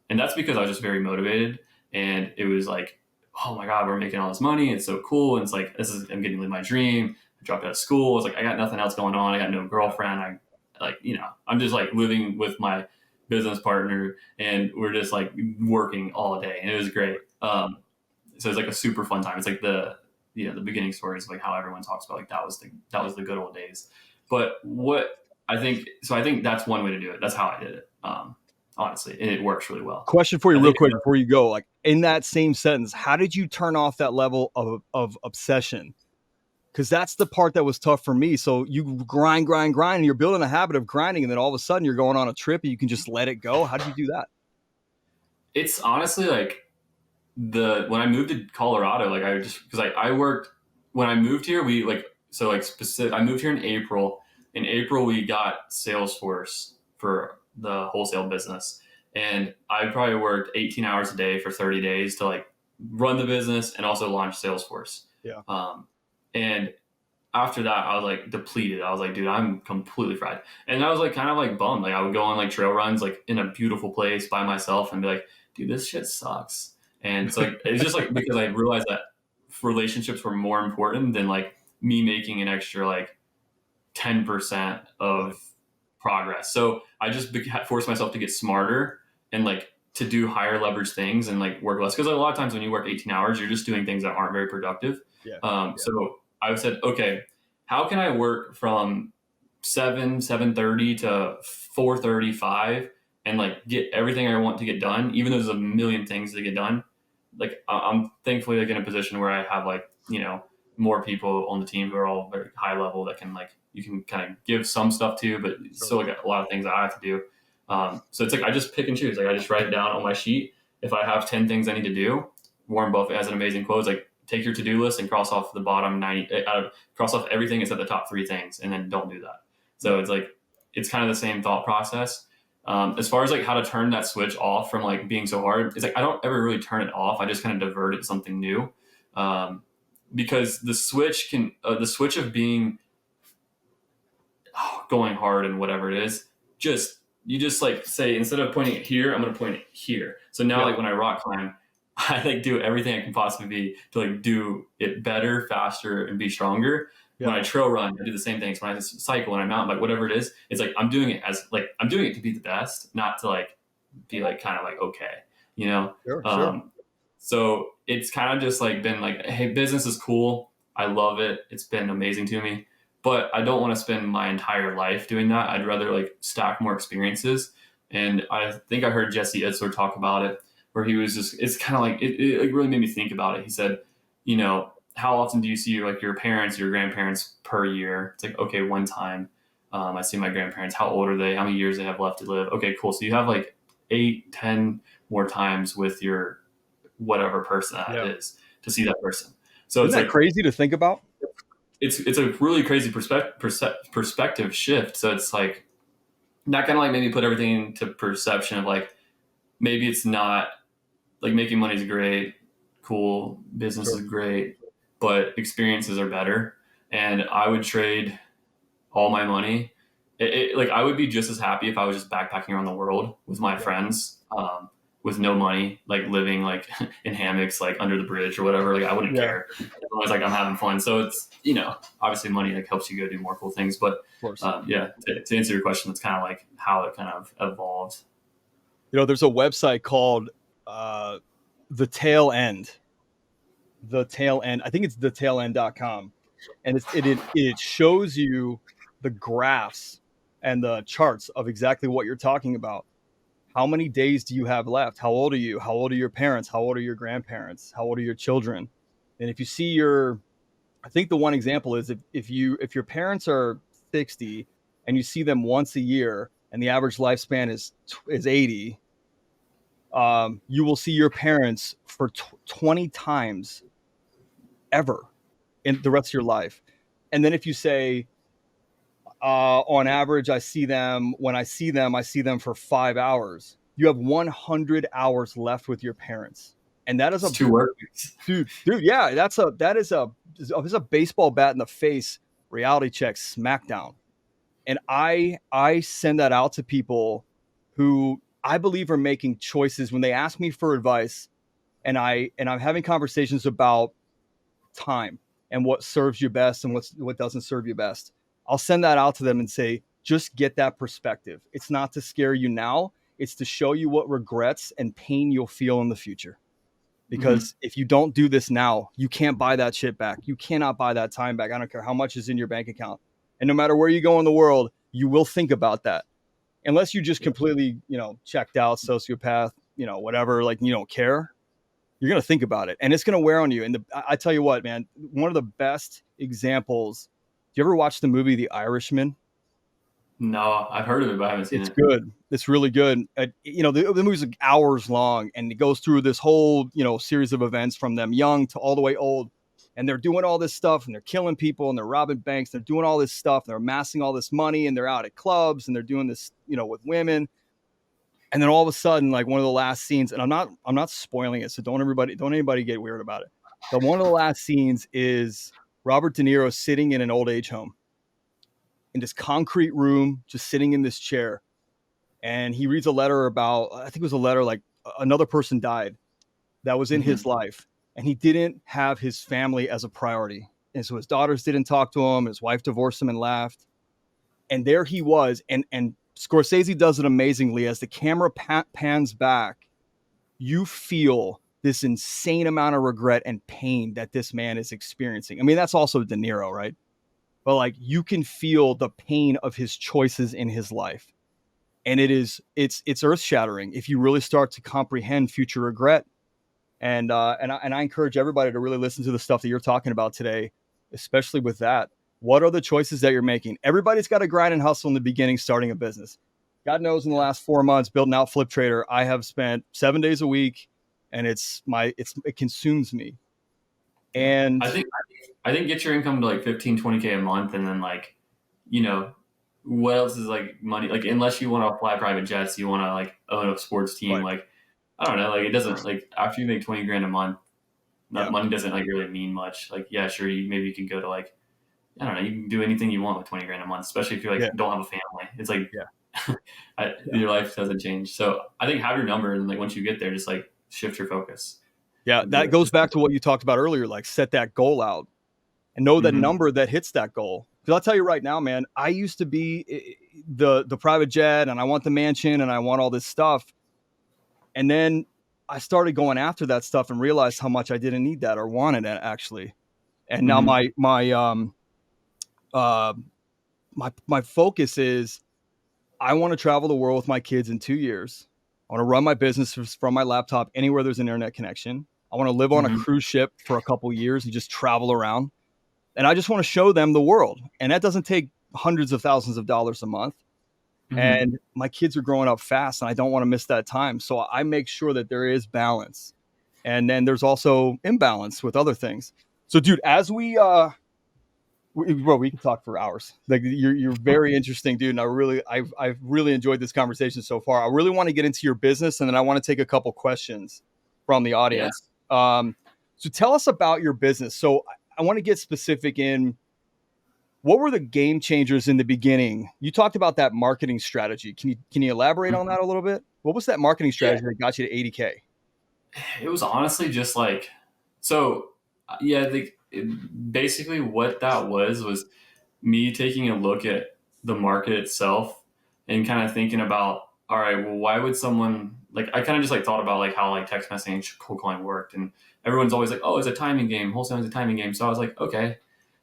And that's because I was just very motivated and it was like, oh my God, we're making all this money. It's so cool. And it's like, I'm getting to live my dream. I dropped out of school. It's like, I got nothing else going on. I got no girlfriend. I'm just like living with my business partner and we're just like working all day and it was great. So it's like a super fun time. It's like the beginning stories, like how everyone talks about, like that was the good old days. But I think that's one way to do it. That's how I did it. Honestly, and it works really well. Question for you, I real think, quick, before you go. Like in that same sentence, how did you turn off that level of obsession? Because that's the part that was tough for me. So you grind, and you're building a habit of grinding, and then all of a sudden you're going on a trip and you can just let it go. How did you do that? it's honestly like when I moved to Colorado, like I just because I worked when I moved here, we like so like specific. I moved here in April. In April, we got Salesforce for the wholesale business, and I probably worked 18 hours a day for 30 days to like run the business and also launch Salesforce. Yeah. And after that, I was like depleted. I was like, dude, I'm completely fried. And I was like kind of like bummed. Like I would go on like trail runs like in a beautiful place by myself and be like, dude, this shit sucks. And it's like it's just like because I realized that relationships were more important than like me making an extra like 10% Right. of progress. So I just forced myself to get smarter and like to do higher leverage things and like work less. Because a lot of times when you work 18 hours, you're just doing things that aren't very productive. Yeah. So I said, okay, how can I work from 7:30 to 4:35 and like get everything I want to get done, even though there's a million things to get done. Like I'm thankfully like in a position where I have like, more people on the team who are all very high level that can like, you can kind of give some stuff to, but still like a lot of things that I have to do. So it's like, I just pick and choose. Like I just write it down on my sheet. If I have 10 things I need to do, Warren Buffett has an amazing quote. It's like, take your to-do list and cross off the bottom 90, cross off everything except the top 3 things, and then don't do that. So it's like, it's kind of the same thought process. As far as like how to turn that switch off from like being so hard, it's like, I don't ever really turn it off. I just kind of divert it to something new. Because the switch of being going hard and whatever it is, you just like say, instead of pointing it here, I'm going to point it here. So now like when I rock climb, I like do everything I can possibly be to like do it better, faster, and be stronger. Yeah. When I trail run, I do the same things. When I cycle, when I mountain bike, whatever it is, it's like I'm doing it to be the best, not to like be like kind of like okay. Sure. So it's kind of just like been like, hey, business is cool. I love it. It's been amazing to me, but I don't want to spend my entire life doing that. I'd rather like stack more experiences. And I think I heard Jesse Itzler talk about it, where he was just, it's kind of like, it really made me think about it. He said, how often do you see your parents, your grandparents per year? It's like, okay, one time. I see my grandparents. How old are they? How many years they have left to live? Okay, cool. So you have like 8, 10 more times with your whatever person that is to see that person. So Isn't it's that like crazy to think about? it's a really crazy perspective shift. So it's like that kind of like made me put everything into perception of like, maybe it's not like making money is great, cool, business is great, but experiences are better. And I would trade all my money. Like I would be just as happy if I was just backpacking around the world with my friends. with no money, like living like in hammocks, like under the bridge or whatever. Like I wouldn't Yeah, care as long as like I'm having fun. So it's, you know, obviously money like helps you go do more cool things. But of course. yeah, to answer your question, that's kind of like how it kind of evolved. You know, there's a website called uh, The Tail End. The Tail End. I think it's thetailend.com. And it shows you the graphs and the charts of exactly what you're talking about. How many days do you have left? How old are you? How old are your parents? How old are your grandparents? How old are your children? And if you see I think the one example is if your parents are 60 and you see them once a year and the average lifespan is 80, you will see your parents for 20 times ever in the rest of your life. And then if you say, on average, I see them for 5 hours, you have 100 hours left with your parents. And that is It's a, two work weeks. dude, yeah, that is a baseball bat in the face reality check smackdown. And I send that out to people who I believe are making choices when they ask me for advice, and I'm having conversations about time and what serves you best and what doesn't serve you best. I'll send that out to them and say, just get that perspective. It's not to scare you now, it's to show you what regrets and pain you'll feel in the future. Mm-hmm. Because if you don't do this now, you can't buy that shit back. You cannot buy that time back. I don't care how much is in your bank account. And no matter where you go in the world, you will think about that. Unless you just completely, checked out, sociopath, whatever, like you don't care, you're going to think about it and it's going to wear on you. And I tell you what, man, one of the best examples. Do you ever watch the movie The Irishman? No, I've heard of it, but I haven't seen It's it. good. It's really good. The movie's like hours long and it goes through this whole, series of events from them young to all the way old. And they're doing all this stuff and they're killing people and they're robbing banks. They're doing all this stuff. They're amassing all this money and they're out at clubs and they're doing this, with women. And then all of a sudden, like one of the last scenes, and I'm not spoiling it, so don't anybody get weird about it. But one of the last scenes is Robert De Niro sitting in an old age home in this concrete room, just sitting in this chair. And he reads a letter about, I think it was a letter like another person died that was in Mm-hmm. his life. And he didn't have his family as a priority. And so his daughters didn't talk to him. His wife divorced him and left. And there he was. And Scorsese does it amazingly. As the camera pans back, you feel this insane amount of regret and pain that this man is experiencing. I mean, that's also De Niro, right? But like you can feel the pain of his choices in his life. And it's earth shattering if you really start to comprehend future regret. And I encourage everybody to really listen to the stuff that you're talking about today, especially with that. What are the choices that you're making? Everybody's got to grind and hustle in the beginning, starting a business. God knows, in the last 4 months building out Flip Trader, I have spent 7 days a week, and it consumes me. Yeah. And I think get your income to like 15, 20K a month, and then like, you know, what else is like money? Like unless you want to fly private jets, you want to like own a sports team. right, Like I don't know. Like it doesn't like after you make 20 grand a month, yeah, money doesn't like really mean much. Like yeah, sure, maybe you can go to like I don't know. You can do anything you want with 20 grand a month, especially if you're like yeah, don't have a family. It's like yeah, yeah, your life doesn't change. So I think have your number, and like once you get there, just like shift your focus yeah. and do That it. goes back to what you talked about earlier. Like set that goal out and know that Mm-hmm. number that hits that goal. Because I'll tell you right now, man, I used to be the private jet, and I want the mansion, and I want all this stuff. And then I started going after that stuff and realized how much I didn't need that or wanted it actually. And now Mm-hmm. uh my focus is I want to travel the world with my kids in 2 years. I want to run my business from my laptop anywhere there's an internet connection. I want to live on a Mm-hmm. cruise ship for a couple years and just travel around. And I just want to show them the world. And that doesn't take hundreds of thousands of dollars a month. Mm-hmm. And my kids are growing up fast and I don't want to miss that time. So I make sure that there is balance. And then there's also imbalance with other things. So dude, as we can talk for hours. Like you're very interesting, dude. And I've really enjoyed this conversation so far. I really want to get into your business, and then I want to take a couple questions from the Yeah. audience. So tell us about your business. So I want to get specific in what were the game changers in the beginning. You talked about that marketing strategy. Can you elaborate on that a little bit? What was that marketing Yeah, strategy that got you to 80K? it was honestly just like, so yeah, basically what that was me taking a look at the market itself and kind of thinking about, all right, well, why would someone like, I kind of just like thought about like how like text messaging and cold calling worked. And everyone's always like, oh, it's a timing game. Wholesaling is a timing game. So I was like, okay,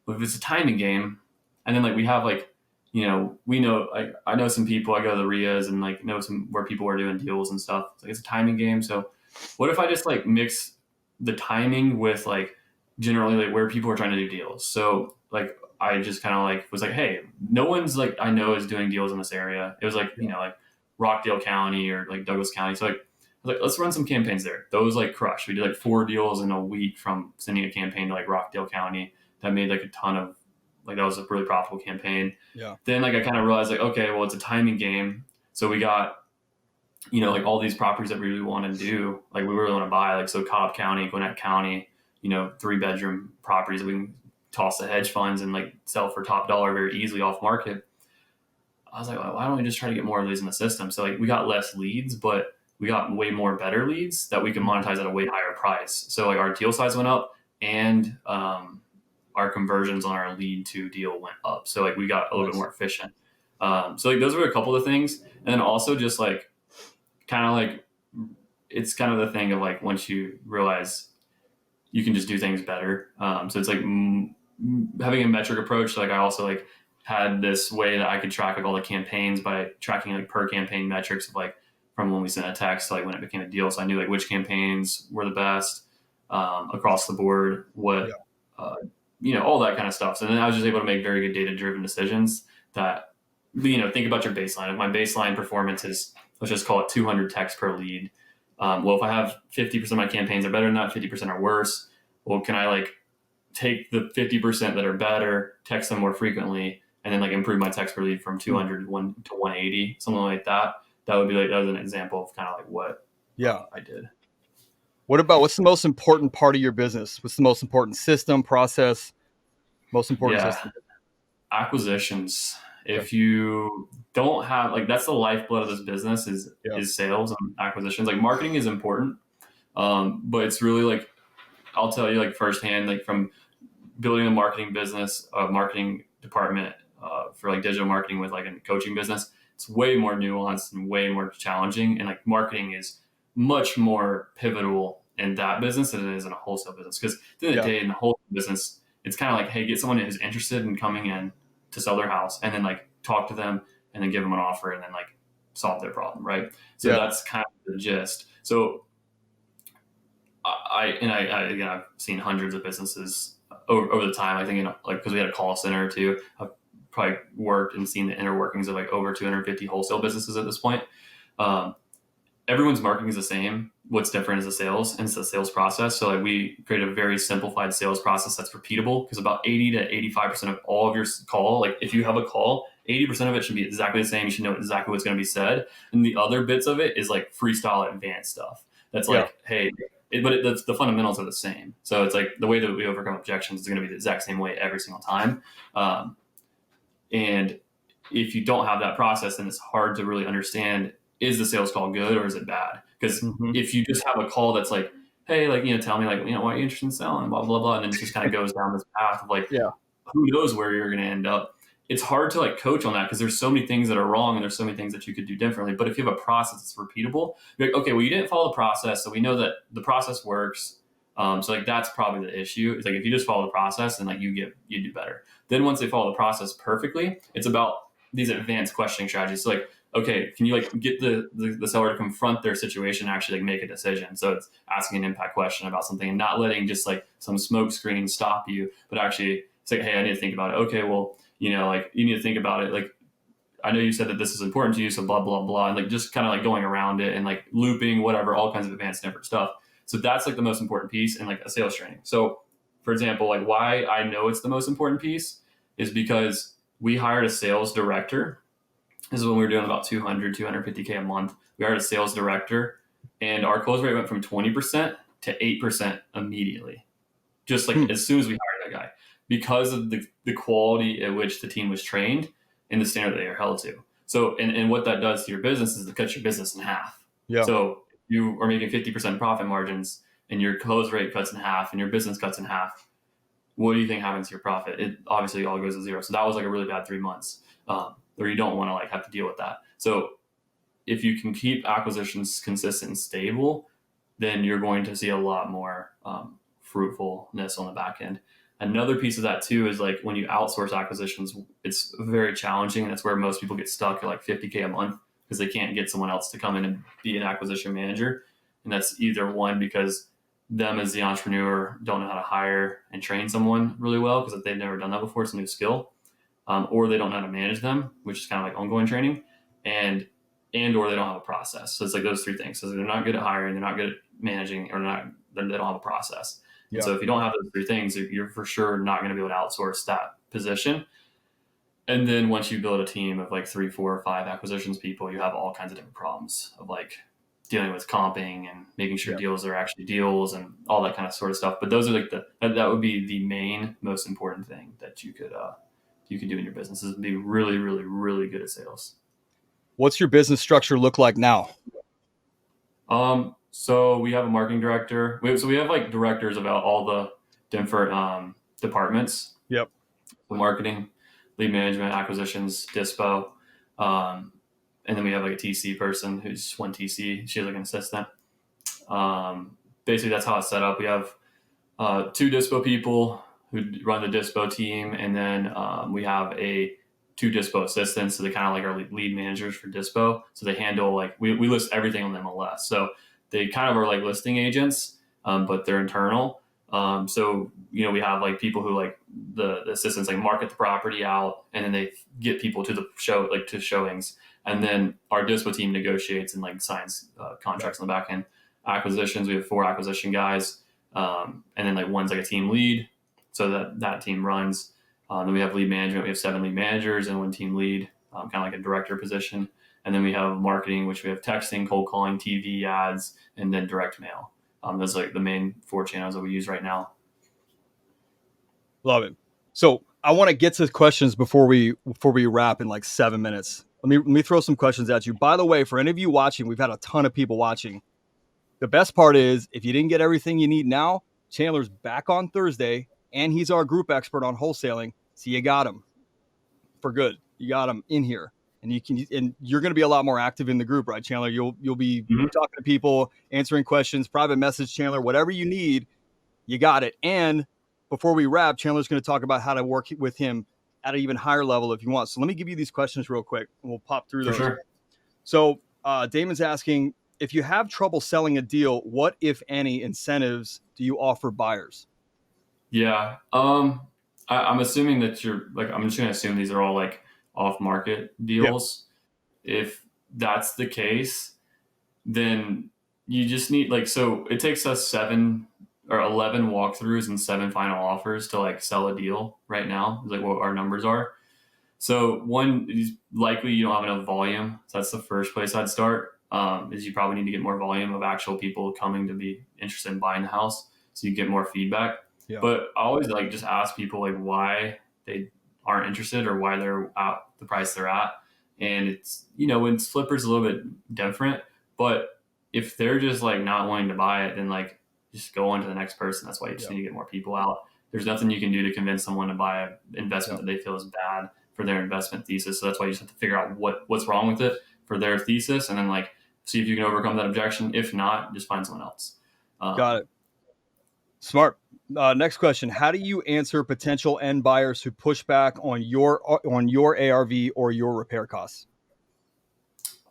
well, if it's a timing game, and then like we have like, we know, like I know some people, I go to the RIAs and like know some where people are doing deals and stuff. It's like, it's a timing game. So what if I just like mix the timing with like generally like where people are trying to do deals? So like I just kind of like was like, hey, no one's like I know is doing deals in this area. It was like, Yeah. like Rockdale County or like Douglas County. So like I was like, let's run some campaigns there. Those like crushed. We did like 4 deals in a week from sending a campaign to like Rockdale County that made like a ton of like that was a really profitable campaign. Yeah. Then like I kind of realized like, okay, well it's a timing game. So we got like all these properties that we really want to do, like we really want to buy, like so Cobb County, Gwinnett County, 3-bedroom properties that we can toss to hedge funds and like sell for top dollar very easily off market. I was like, well, why don't we just try to get more of these in the system? So like we got less leads, but we got way more better leads that we can monetize at a way higher price. So like our deal size went up and our conversions on our lead to deal went up. So like we got a little bit more efficient. So like those were a couple of things. And then also just like kind of like it's kind of the thing of like once you realize you can just do things better. So it's like having a metric approach. Like I also like had this way that I could track like all the campaigns by tracking like per campaign metrics of like from when we sent a text to like when it became a deal. So I knew like which campaigns were the best across the board, what all that kind of stuff. So then I was just able to make very good data driven decisions that think about your baseline. If my baseline performance is, let's just call it 200 texts per lead. Well, if I have 50% of my campaigns are better than that, 50% are worse. Well, can I like take the 50% that are better, text them more frequently, and then like improve my text per lead from 200 to 180, something like that? That would be like, that was an example of kind of like what I did. What's the most important part of your business? What's the most important system, process, most important system? Acquisitions. If you don't have like that's the lifeblood of this business is sales and acquisitions. Like marketing is important, but it's really like I'll tell you like firsthand, like from building a marketing business, a marketing department for like digital marketing with like a coaching business. It's way more nuanced and way more challenging, and like marketing is much more pivotal in that business than it is in a wholesale business. Because at the end of the day, in the wholesale business, it's kind of like, hey, get someone who's interested in coming in to sell their house, and then like talk to them, and then give them an offer, and then like solve their problem, right? So that's kind of the gist. So again, I've seen hundreds of businesses over the time. I think like because we had a call center too. I've probably worked and seen the inner workings of like over 250 wholesale businesses at this point. Everyone's marketing is the same. What's different is the sales, and it's the sales process. So like we create a very simplified sales process that's repeatable, because about 80 to 85% of all of your call, like if you have a call, 80% of it should be exactly the same. You should know exactly what's going to be said. And the other bits of it is like freestyle advanced stuff. That's like, hey, the fundamentals are the same. So it's like the way that we overcome objections is going to be the exact same way every single time. And if you don't have that process, then it's hard to really understand, is the sales call good or is it bad? Because if you just have a call that's like, hey, like, tell me like, why are you interested in selling, blah, blah, blah. And then it just kind of goes down this path of like, who knows where you're going to end up. It's hard to like coach on that because there's so many things that are wrong and there's so many things that you could do differently. But if you have a process that's repeatable, you're like, okay, well, you didn't follow the process. So we know that the process works. So like, that's probably the issue. It's like, if you just follow the process and like you do better. Then once they follow the process perfectly, it's about these advanced questioning strategies. So like, okay, can you like get the seller to confront their situation and actually like make a decision? So it's asking an impact question about something and not letting just like some smoke screen stop you, but actually say, hey, I need to think about it. Okay, well, like you need to think about it. Like, I know you said that this is important to you, so blah, blah, blah. And like just kind of like going around it and like looping, whatever, all kinds of advanced different stuff. So that's like the most important piece in like a sales training. So for example, like why I know it's the most important piece is because we hired a sales director. This is when we were doing about 250K a month. We hired a sales director, and our close rate went from 20% to 8% immediately. Just like as soon as we hired that guy, because of the quality at which the team was trained and the standard that they are held to. So, and what that does to your business is it cuts your business in half. Yeah. So you are making 50% profit margins and your close rate cuts in half and your business cuts in half. What do you think happens to your profit? It obviously all goes to zero. So that was like a really bad 3 months, or you don't want to like have to deal with that. So if you can keep acquisitions consistent and stable, then you're going to see a lot more fruitfulness on the back end. Another piece of that too is like when you outsource acquisitions, it's very challenging. And that's where most people get stuck at like 50K a month because they can't get someone else to come in and be an acquisition manager. And that's either one because them as the entrepreneur don't know how to hire and train someone really well because they've never done that before. It's a new skill. Or they don't know how to manage them, which is kind of like ongoing training. And or they don't have a process. So it's like those three things. So they're not good at hiring, they're not good at managing, or they don't have a process. Yeah. And so if you don't have those three things, you're for sure not going to be able to outsource that position. And then once you build a team of like 3, 4, or 5 acquisitions people, you have all kinds of different problems of like dealing with comping and making sure Yeah. deals are actually deals and all that kind of sort of stuff. But those are like that would be the main most important thing that you could do in your business is be really, really, really good at sales. What's your business structure look like now? So we have a marketing director. So we have like directors about all the different departments. Yep. So marketing, lead management, acquisitions, dispo, and then we have like a TC person who's one TC. She's like an assistant. Basically, that's how it's set up. We have 2 dispo people who run the dispo team, and then we have 2 dispo assistants. So they kind of like our lead managers for dispo. So they handle like we list everything on the MLS. So they kind of are like listing agents, but they're internal. So we have like people who like the assistants like market the property out, and then they get people to the show like to showings, and then our dispo team negotiates and like signs contracts on the back end. Acquisitions, we have 4 acquisition guys, and then like one's like a team lead, so that team runs. Then we have lead management. We have 7 lead managers and 1 team lead, kind of like a director position. And then we have marketing, which we have texting, cold calling, TV ads, and then direct mail. Those are like the main 4 channels that we use right now. Love it. So I want to get to questions before we wrap in like 7 minutes. Let me throw some questions at you. By the way, for any of you watching, we've had a ton of people watching. The best part is if you didn't get everything you need now, Chandler's back on Thursday, and he's our group expert on wholesaling. So you got him for good. You got him in here, and you're going to be a lot more active in the group, right, Chandler? You'll be talking to people, answering questions, private message Chandler, whatever you need, you got it. And before we wrap, Chandler's going to talk about how to work with him at an even higher level if you want. So let me give you these questions real quick, and we'll pop through those. Sure. So Damon's asking, if you have trouble selling a deal, what, if any, incentives do you offer buyers? Yeah. I'm assuming that I'm just going to assume these are all like off market deals. Yep. If that's the case, then you just need so it takes us 7 or 11 walkthroughs and 7 final offers to like sell a deal right now, is like what our numbers are. So one is likely you don't have enough volume. So that's the first place I'd start. Is you probably need to get more volume of actual people coming to be interested in buying the house, so you get more feedback. Yeah. But I always like just ask people like why they aren't interested or why they're at the price they're at. And it's when flippers a little bit different, but if they're just like not wanting to buy it, then like just go on to the next person. That's why you just need to get more people out. There's nothing you can do to convince someone to buy an investment that they feel is bad for their investment thesis. So that's why you just have to figure out what's wrong with it for their thesis, and then like see if you can overcome that objection. If not, just find someone else. Got it. Smart. Next question: how do you answer potential end buyers who push back on your ARV or your repair costs?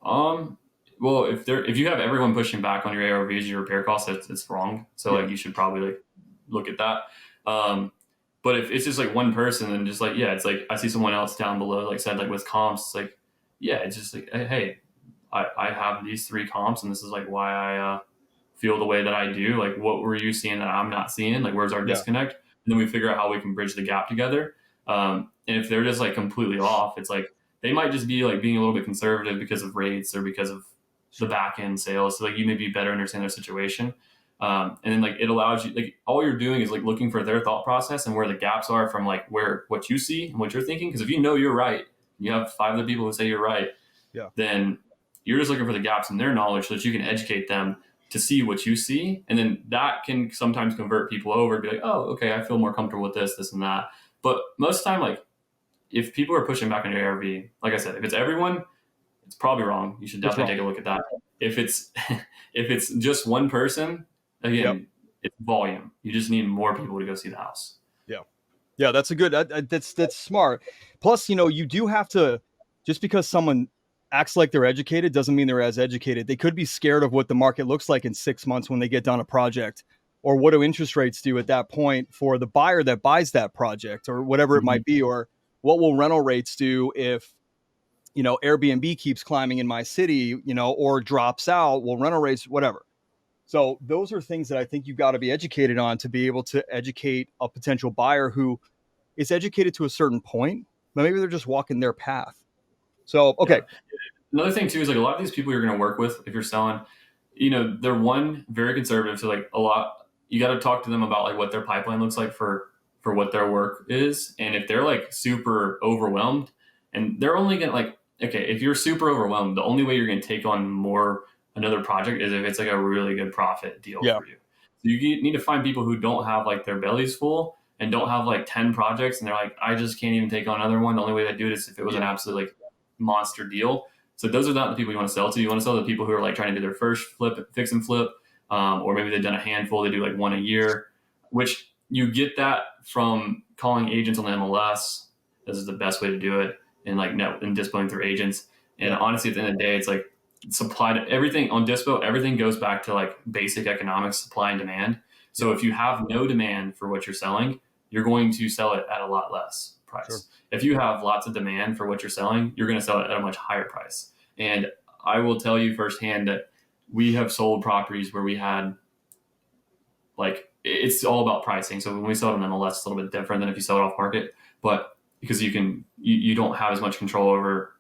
Well, if you have everyone pushing back on your ARVs, your repair costs, it's wrong. So like you should probably like look at that. But if it's just like one person, then just like it's like I see someone else down below like said like with comps, it's like it's just like hey, I have these 3 comps, and this is like why I feel the way that I do. Like, what were you seeing that I'm not seeing? Like, where's our disconnect? And then we figure out how we can bridge the gap together. And if they're just like completely off, it's like they might just be like being a little bit conservative because of rates or because of the back end sales. So like you may be better understand their situation. And then like it allows you, like all you're doing is like looking for their thought process and where the gaps are from like what you see and what you're thinking. Because if you know you're right, you have 5 other people who say you're right, then You're just looking for the gaps in their knowledge so that you can educate them to see what you see. And then that can sometimes convert people over and be like, oh, okay, I feel more comfortable with this and that. But most of the time, like if people are pushing back into ARV, like I said, if it's everyone, it's probably wrong. You should definitely take a look at that. If it's if it's just one person, again, it's volume. You just need more people to go see the house. Yeah, that's a good. That's smart. Plus, you do have to. Just because someone acts like they're educated doesn't mean they're as educated. They could be scared of what the market looks like in 6 months when they get done a project, or what do interest rates do at that point for the buyer that buys that project, or whatever it might be, or what will rental rates do if Airbnb keeps climbing in my city, or drops out. Will rental rates, whatever. So those are things that I think you've got to be educated on to be able to educate a potential buyer who is educated to a certain point, but maybe they're just walking their path. So, okay. Yeah. Another thing too is like a lot of these people you're going to work with, if you're selling, they're very conservative. So like you got to talk to them about like what their pipeline looks like for what their work is. And if they're like super overwhelmed and they're only going to like, okay, if you're super overwhelmed, the only way you're going to take on another project is if it's like a really good profit deal for you. So you need to find people who don't have like their bellies full and don't have like 10 projects. And they're like, I just can't even take on another one. The only way they do it is if it was an absolute like monster deal. So those are not the people you want to sell to. You want to sell to the people who are like trying to do their first fix and flip, or maybe they've done a handful. They do like one a year, which you get that from calling agents on the MLS. This is the best way to do it, and displaying through agents. And honestly, at the end of the day, it's like supply to everything on dispo. Everything goes back to like basic economics, supply and demand. So if you have no demand for what you're selling, you're going to sell it at a lot less price. Sure. If you have lots of demand for what you're selling, you're going to sell it at a much higher price. And I will tell you firsthand that we have sold properties where we had it's all about pricing. So when we sell it on MLS, it's a little bit different than if you sell it off market, but because you don't have as much control over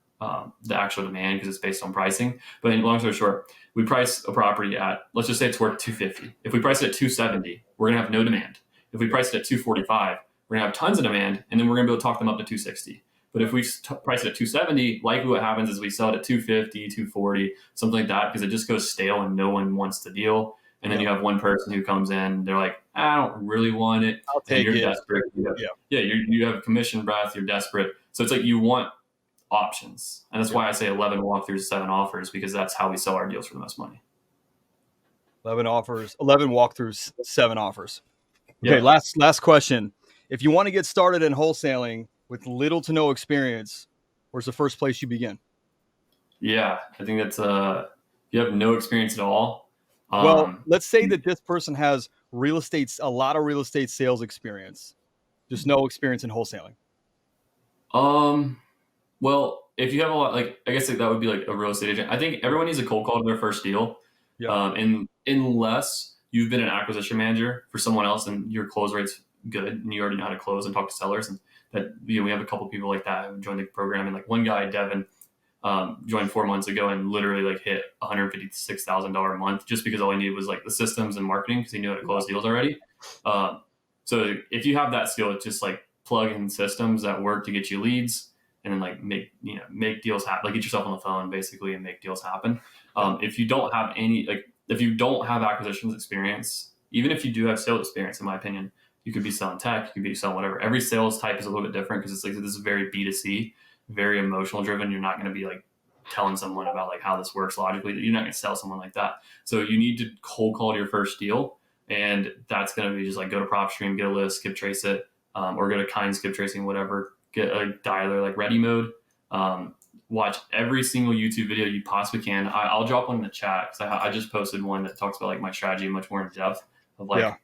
the actual demand because it's based on pricing. But in long story short, we price a property at, let's just say it's worth $250. If we price it at $270, we're going to have no demand. If we price it at $245, we're going to have tons of demand, and then we're going to be able to talk them up to $260. But if we price it at $270, likely what happens is we sell it at $250, $240, something like that, because it just goes stale and no one wants the deal. And then you have one person who comes in, they're like, I don't really want it. I'll take you're it. Desperate. You have commission breath, you're desperate. So it's like you want options. And that's why I say 11 walkthroughs, 7 offers, because that's how we sell our deals for the most money. 11 walkthroughs, 7 offers. Okay, last question. If you want to get started in wholesaling with little to no experience, where's the first place you begin? Yeah, I think that's you have no experience at all. Well, let's say that this person has a lot of real estate sales experience, just no experience in wholesaling. Well, if you have a lot, like I guess that would be like a real estate agent. I think everyone needs a cold call to their first deal. And unless you've been an acquisition manager for someone else and your close rate's good and you already know how to close and talk to sellers, and that we have a couple people like that who joined the program. And like one guy, Devin, joined 4 months ago and literally like hit $156,000 a month just because all he needed was like the systems and marketing because he knew how to close deals already. So if you have that skill, it's just like plug in systems that work to get you leads and then like make deals happen, like get yourself on the phone basically and make deals happen. If you don't have if you don't have acquisitions experience, even if you do have sales experience, in my opinion, you could be selling tech, you could be selling whatever. Every sales type is a little bit different because it's like this is very B2C, very emotional driven. You're not going to be like telling someone about like how this works logically. You're not going to sell someone like that. So you need to cold call your first deal. And that's going to be just like go to PropStream, get a list, skip trace it, or go to Kind skip tracing, whatever, get a dialer like ready mode. Watch every single YouTube video you possibly can. I'll drop one in the chat because I just posted one that talks about like my strategy much more in depth of like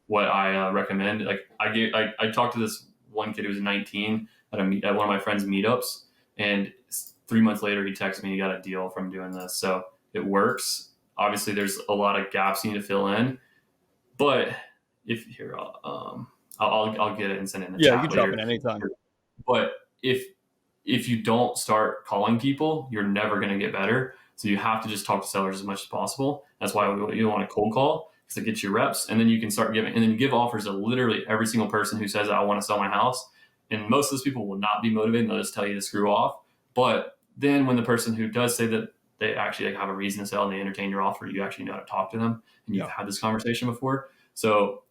what I recommend. Like I talked to this one kid who was 19 at one of my friend's meetups, and 3 months later he texted me he got a deal from doing this. So it works. Obviously, there's a lot of gaps you need to fill in, but I'll get it and send it in the chat. Yeah, you can drop it anytime. But if you don't start calling people, you're never going to get better. So you have to just talk to sellers as much as possible. That's why you want a cold call, because it gets you reps, and then you can start giving, and then give offers to literally every single person who says, I want to sell my house. And most of those people will not be motivated. They'll just tell you to screw off. But then when the person who does say that they actually like have a reason to sell and they entertain your offer. You actually know how to talk to them and you've Yeah. had this conversation before. So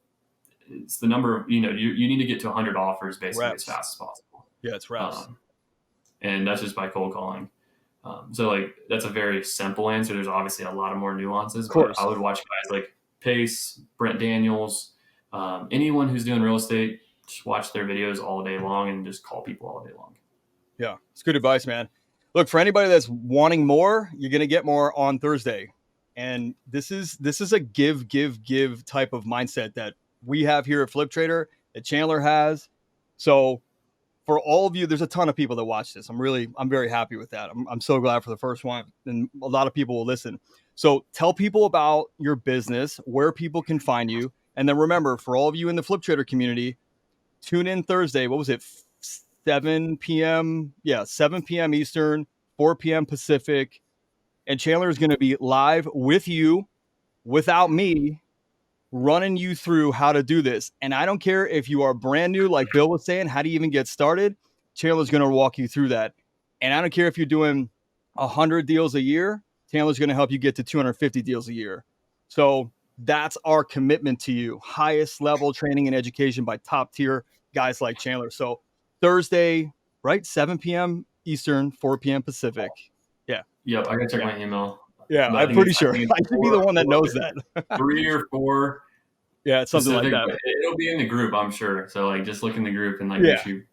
it's the number of, you need to get to 100 offers basically as Reps. fast as possible. Yeah, it's reps. And that's just by cold calling. So like that's a very simple answer. There's obviously a lot of more nuances, Of but course. I would watch guys like Pace, Brent Daniels, anyone who's doing real estate. Just watch their videos all day long and just call people all day long. Yeah, it's good advice, man. Look, for anybody that's wanting more, you're gonna get more on Thursday, and this is a give type of mindset that we have here at Flip Trader, that Chandler has. So for all of you, there's a ton of people that watch this. I'm very happy with that. I'm so glad for the first one, and a lot of people will listen. So tell people about your business, where people can find you, and then remember, for all of you in the Flip Trader community, tune in Thursday. What was it? 7 p.m. Yeah, 7 p.m. Eastern, 4 p.m. Pacific. And Chandler is going to be live with you, without me, running you through how to do this. And I don't care if you are brand new, like Bill was saying, how do you even get started? Chandler's going to walk you through that. And I don't care if you're doing 100 deals a year, Chandler's going to help you get to 250 deals a year. So that's our commitment to you. Highest level training and education by top tier guys like Chandler. So Thursday, right? 7 p.m. Eastern, 4 p.m. Pacific. Yeah. Yep, I gotta check Yeah. my email, Yeah. but I'm pretty sure. I think I it's should be the one that knows that. 3 or 4 Yeah. It's something like Pacific, that. but it'll be in the group, I'm sure. So like, just look in the group and like make Yeah. sure if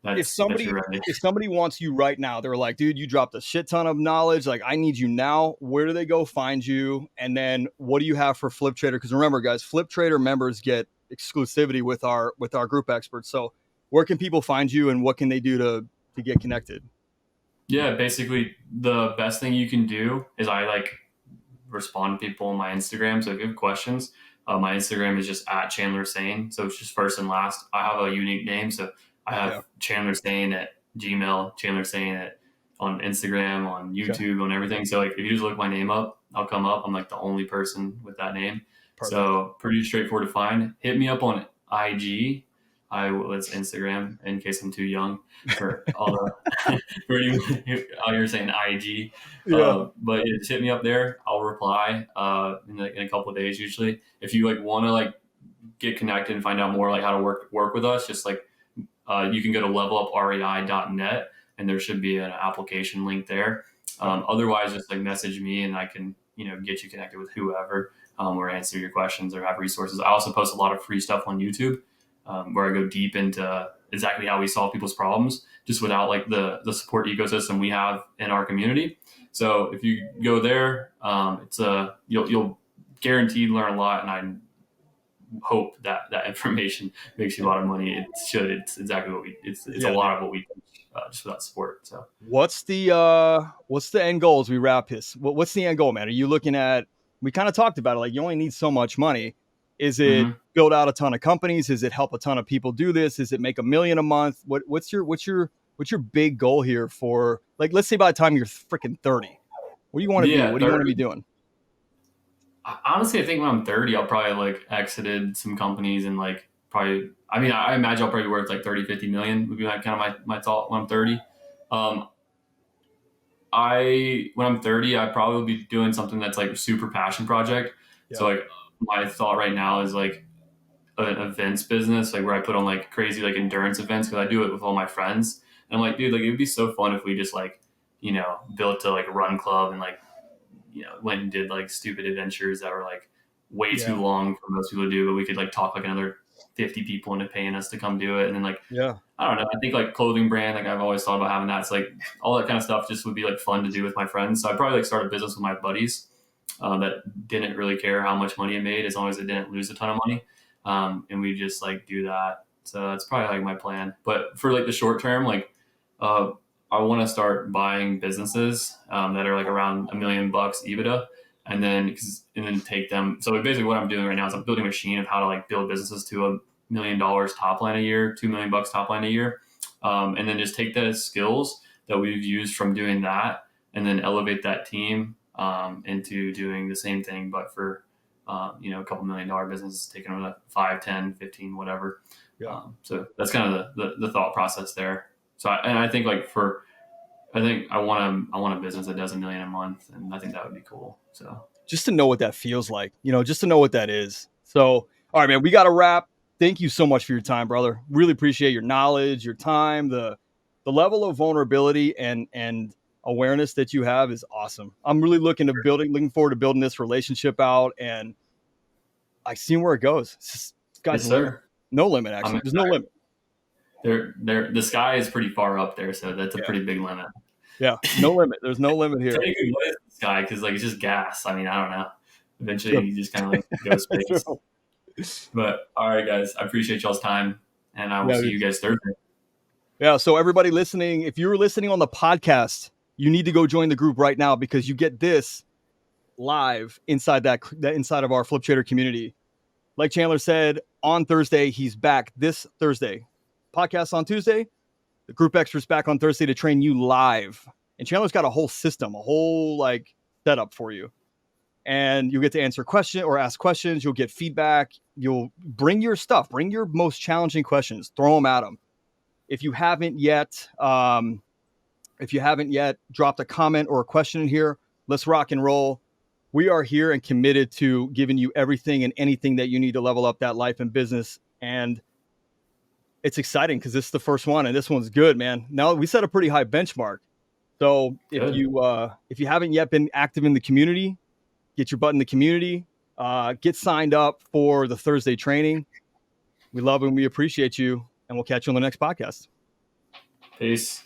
that you're somebody ready. if somebody wants you right now, they're like, dude, you dropped a shit ton of knowledge, like I need you now, where do they go find you? And then what do you have for Flip Trader? Because remember, guys, Flip Trader members get exclusivity with our group experts. So where can people find you, and what can they do to get connected? Yeah, basically the best thing you can do is I like respond to people on my Instagram. So if you have questions, my Instagram is just at Chandler Saine. So it's just first and last. I have a unique name. So I have Chandler Saine at Gmail, Chandler Saine on Instagram, on YouTube, on everything. So like if you just look my name up, I'll come up. I'm like the only person with that name. Perfect. So pretty straightforward to find. Hit me up on IG. It's Instagram in case I'm too young for all the you're saying IG. Yeah. But yeah, just hit me up there. I'll reply in a couple of days usually. If you like want to like get connected and find out more like how to work with us, just like you can go to leveluprei.net and there should be an application link there. Otherwise, just like message me and I can get you connected with whoever or answer your questions or have resources. I also post a lot of free stuff on YouTube. Where I go deep into exactly how we solve people's problems, just without like the support ecosystem we have in our community. So if you go there, you'll guaranteed learn a lot, and I hope that information makes you a lot of money. It should. It's exactly what it's a lot of what we teach, just without support. So what's the end goal as we wrap this? What's the end goal, man? Are you looking at, we kind of talked about it, like you only need so much money. Is it build out a ton of companies? Is it help a ton of people do this? Is it make $1 million a month? What's your big goal here for, like, let's say by the time you're freaking 30, what do you want to be? What do you want to be doing? Honestly, I think when I'm 30, I'll probably like exited some companies and like probably, I mean, I imagine I'll probably be worth like 30, 50 million would be kind of my thought when I'm 30. When I'm 30, I'd probably be doing something that's like a super passion project. Yeah. So like my thought right now is like an events business, like where I put on like crazy like endurance events, because I do it with all my friends. And I'm like, dude, like it would be so fun if we just like, built a like a run club and like, went and did like stupid adventures that were like way too long for most people to do, but we could like talk like another 50 people into paying us to come do it. And then like, I don't know, I think like clothing brand, like I've always thought about having that. It's like all that kind of stuff just would be like fun to do with my friends. So I'd probably like start a business with my buddies that didn't really care how much money it made as long as it didn't lose a ton of money. And we just like do that. So that's probably like my plan. But for like the short term, like I want to start buying businesses that are like around $1 million EBITDA, and then take them. So basically, what I'm doing right now is I'm building a machine of how to like build businesses to $1 million top line a year, $2 million top line a year, and then just take the skills that we've used from doing that, and then elevate that team into doing the same thing, but for a couple $1 million business, taking on 5, 10, 15, whatever. So that's kind of the thought process there. So I think like for I think I want a business that does $1 million a month, and I think that would be cool. So just to know what that feels like, just to know what that is. So, all right, man, we got to wrap. Thank you so much for your time, brother. Really appreciate your knowledge, your time, the level of vulnerability and awareness that you have is awesome. I'm really looking forward to building this relationship out and like seeing where it goes. Sky's yes, the limit. sir. No limit, I'm actually. There's no excited. limit. The sky is pretty far up there, so that's a Yeah. pretty big limit. Yeah. No limit. There's no limit here. Technically, what is the sky? Because like it's just gas. I mean, I don't know. Eventually, True. you just kind of like go space. True. But all right, guys, I appreciate y'all's time, and I will Yeah, see dude. you guys Thursday. Yeah. So everybody listening, if you're listening on the podcast, you need to go join the group right now because you get this live inside that inside of our Flip Trader community. Like Chandler said, on Thursday, he's back this Thursday. Podcast on Tuesday. The group experts back on Thursday to train you live. And Chandler's got a whole system, a whole like setup for you. And you'll get to answer questions or ask questions. You'll get feedback. You'll bring your stuff, bring your most challenging questions, throw them at them. If you haven't yet, dropped a comment or a question in here, let's rock and roll. We are here and committed to giving you everything and anything that you need to level up that life and business. And it's exciting because this is the first one, and this one's good, man. Now we set a pretty high benchmark. So if you haven't yet been active in the community, get your butt in the community. Get signed up for the Thursday training. We love and we appreciate you, and we'll catch you on the next podcast. Peace.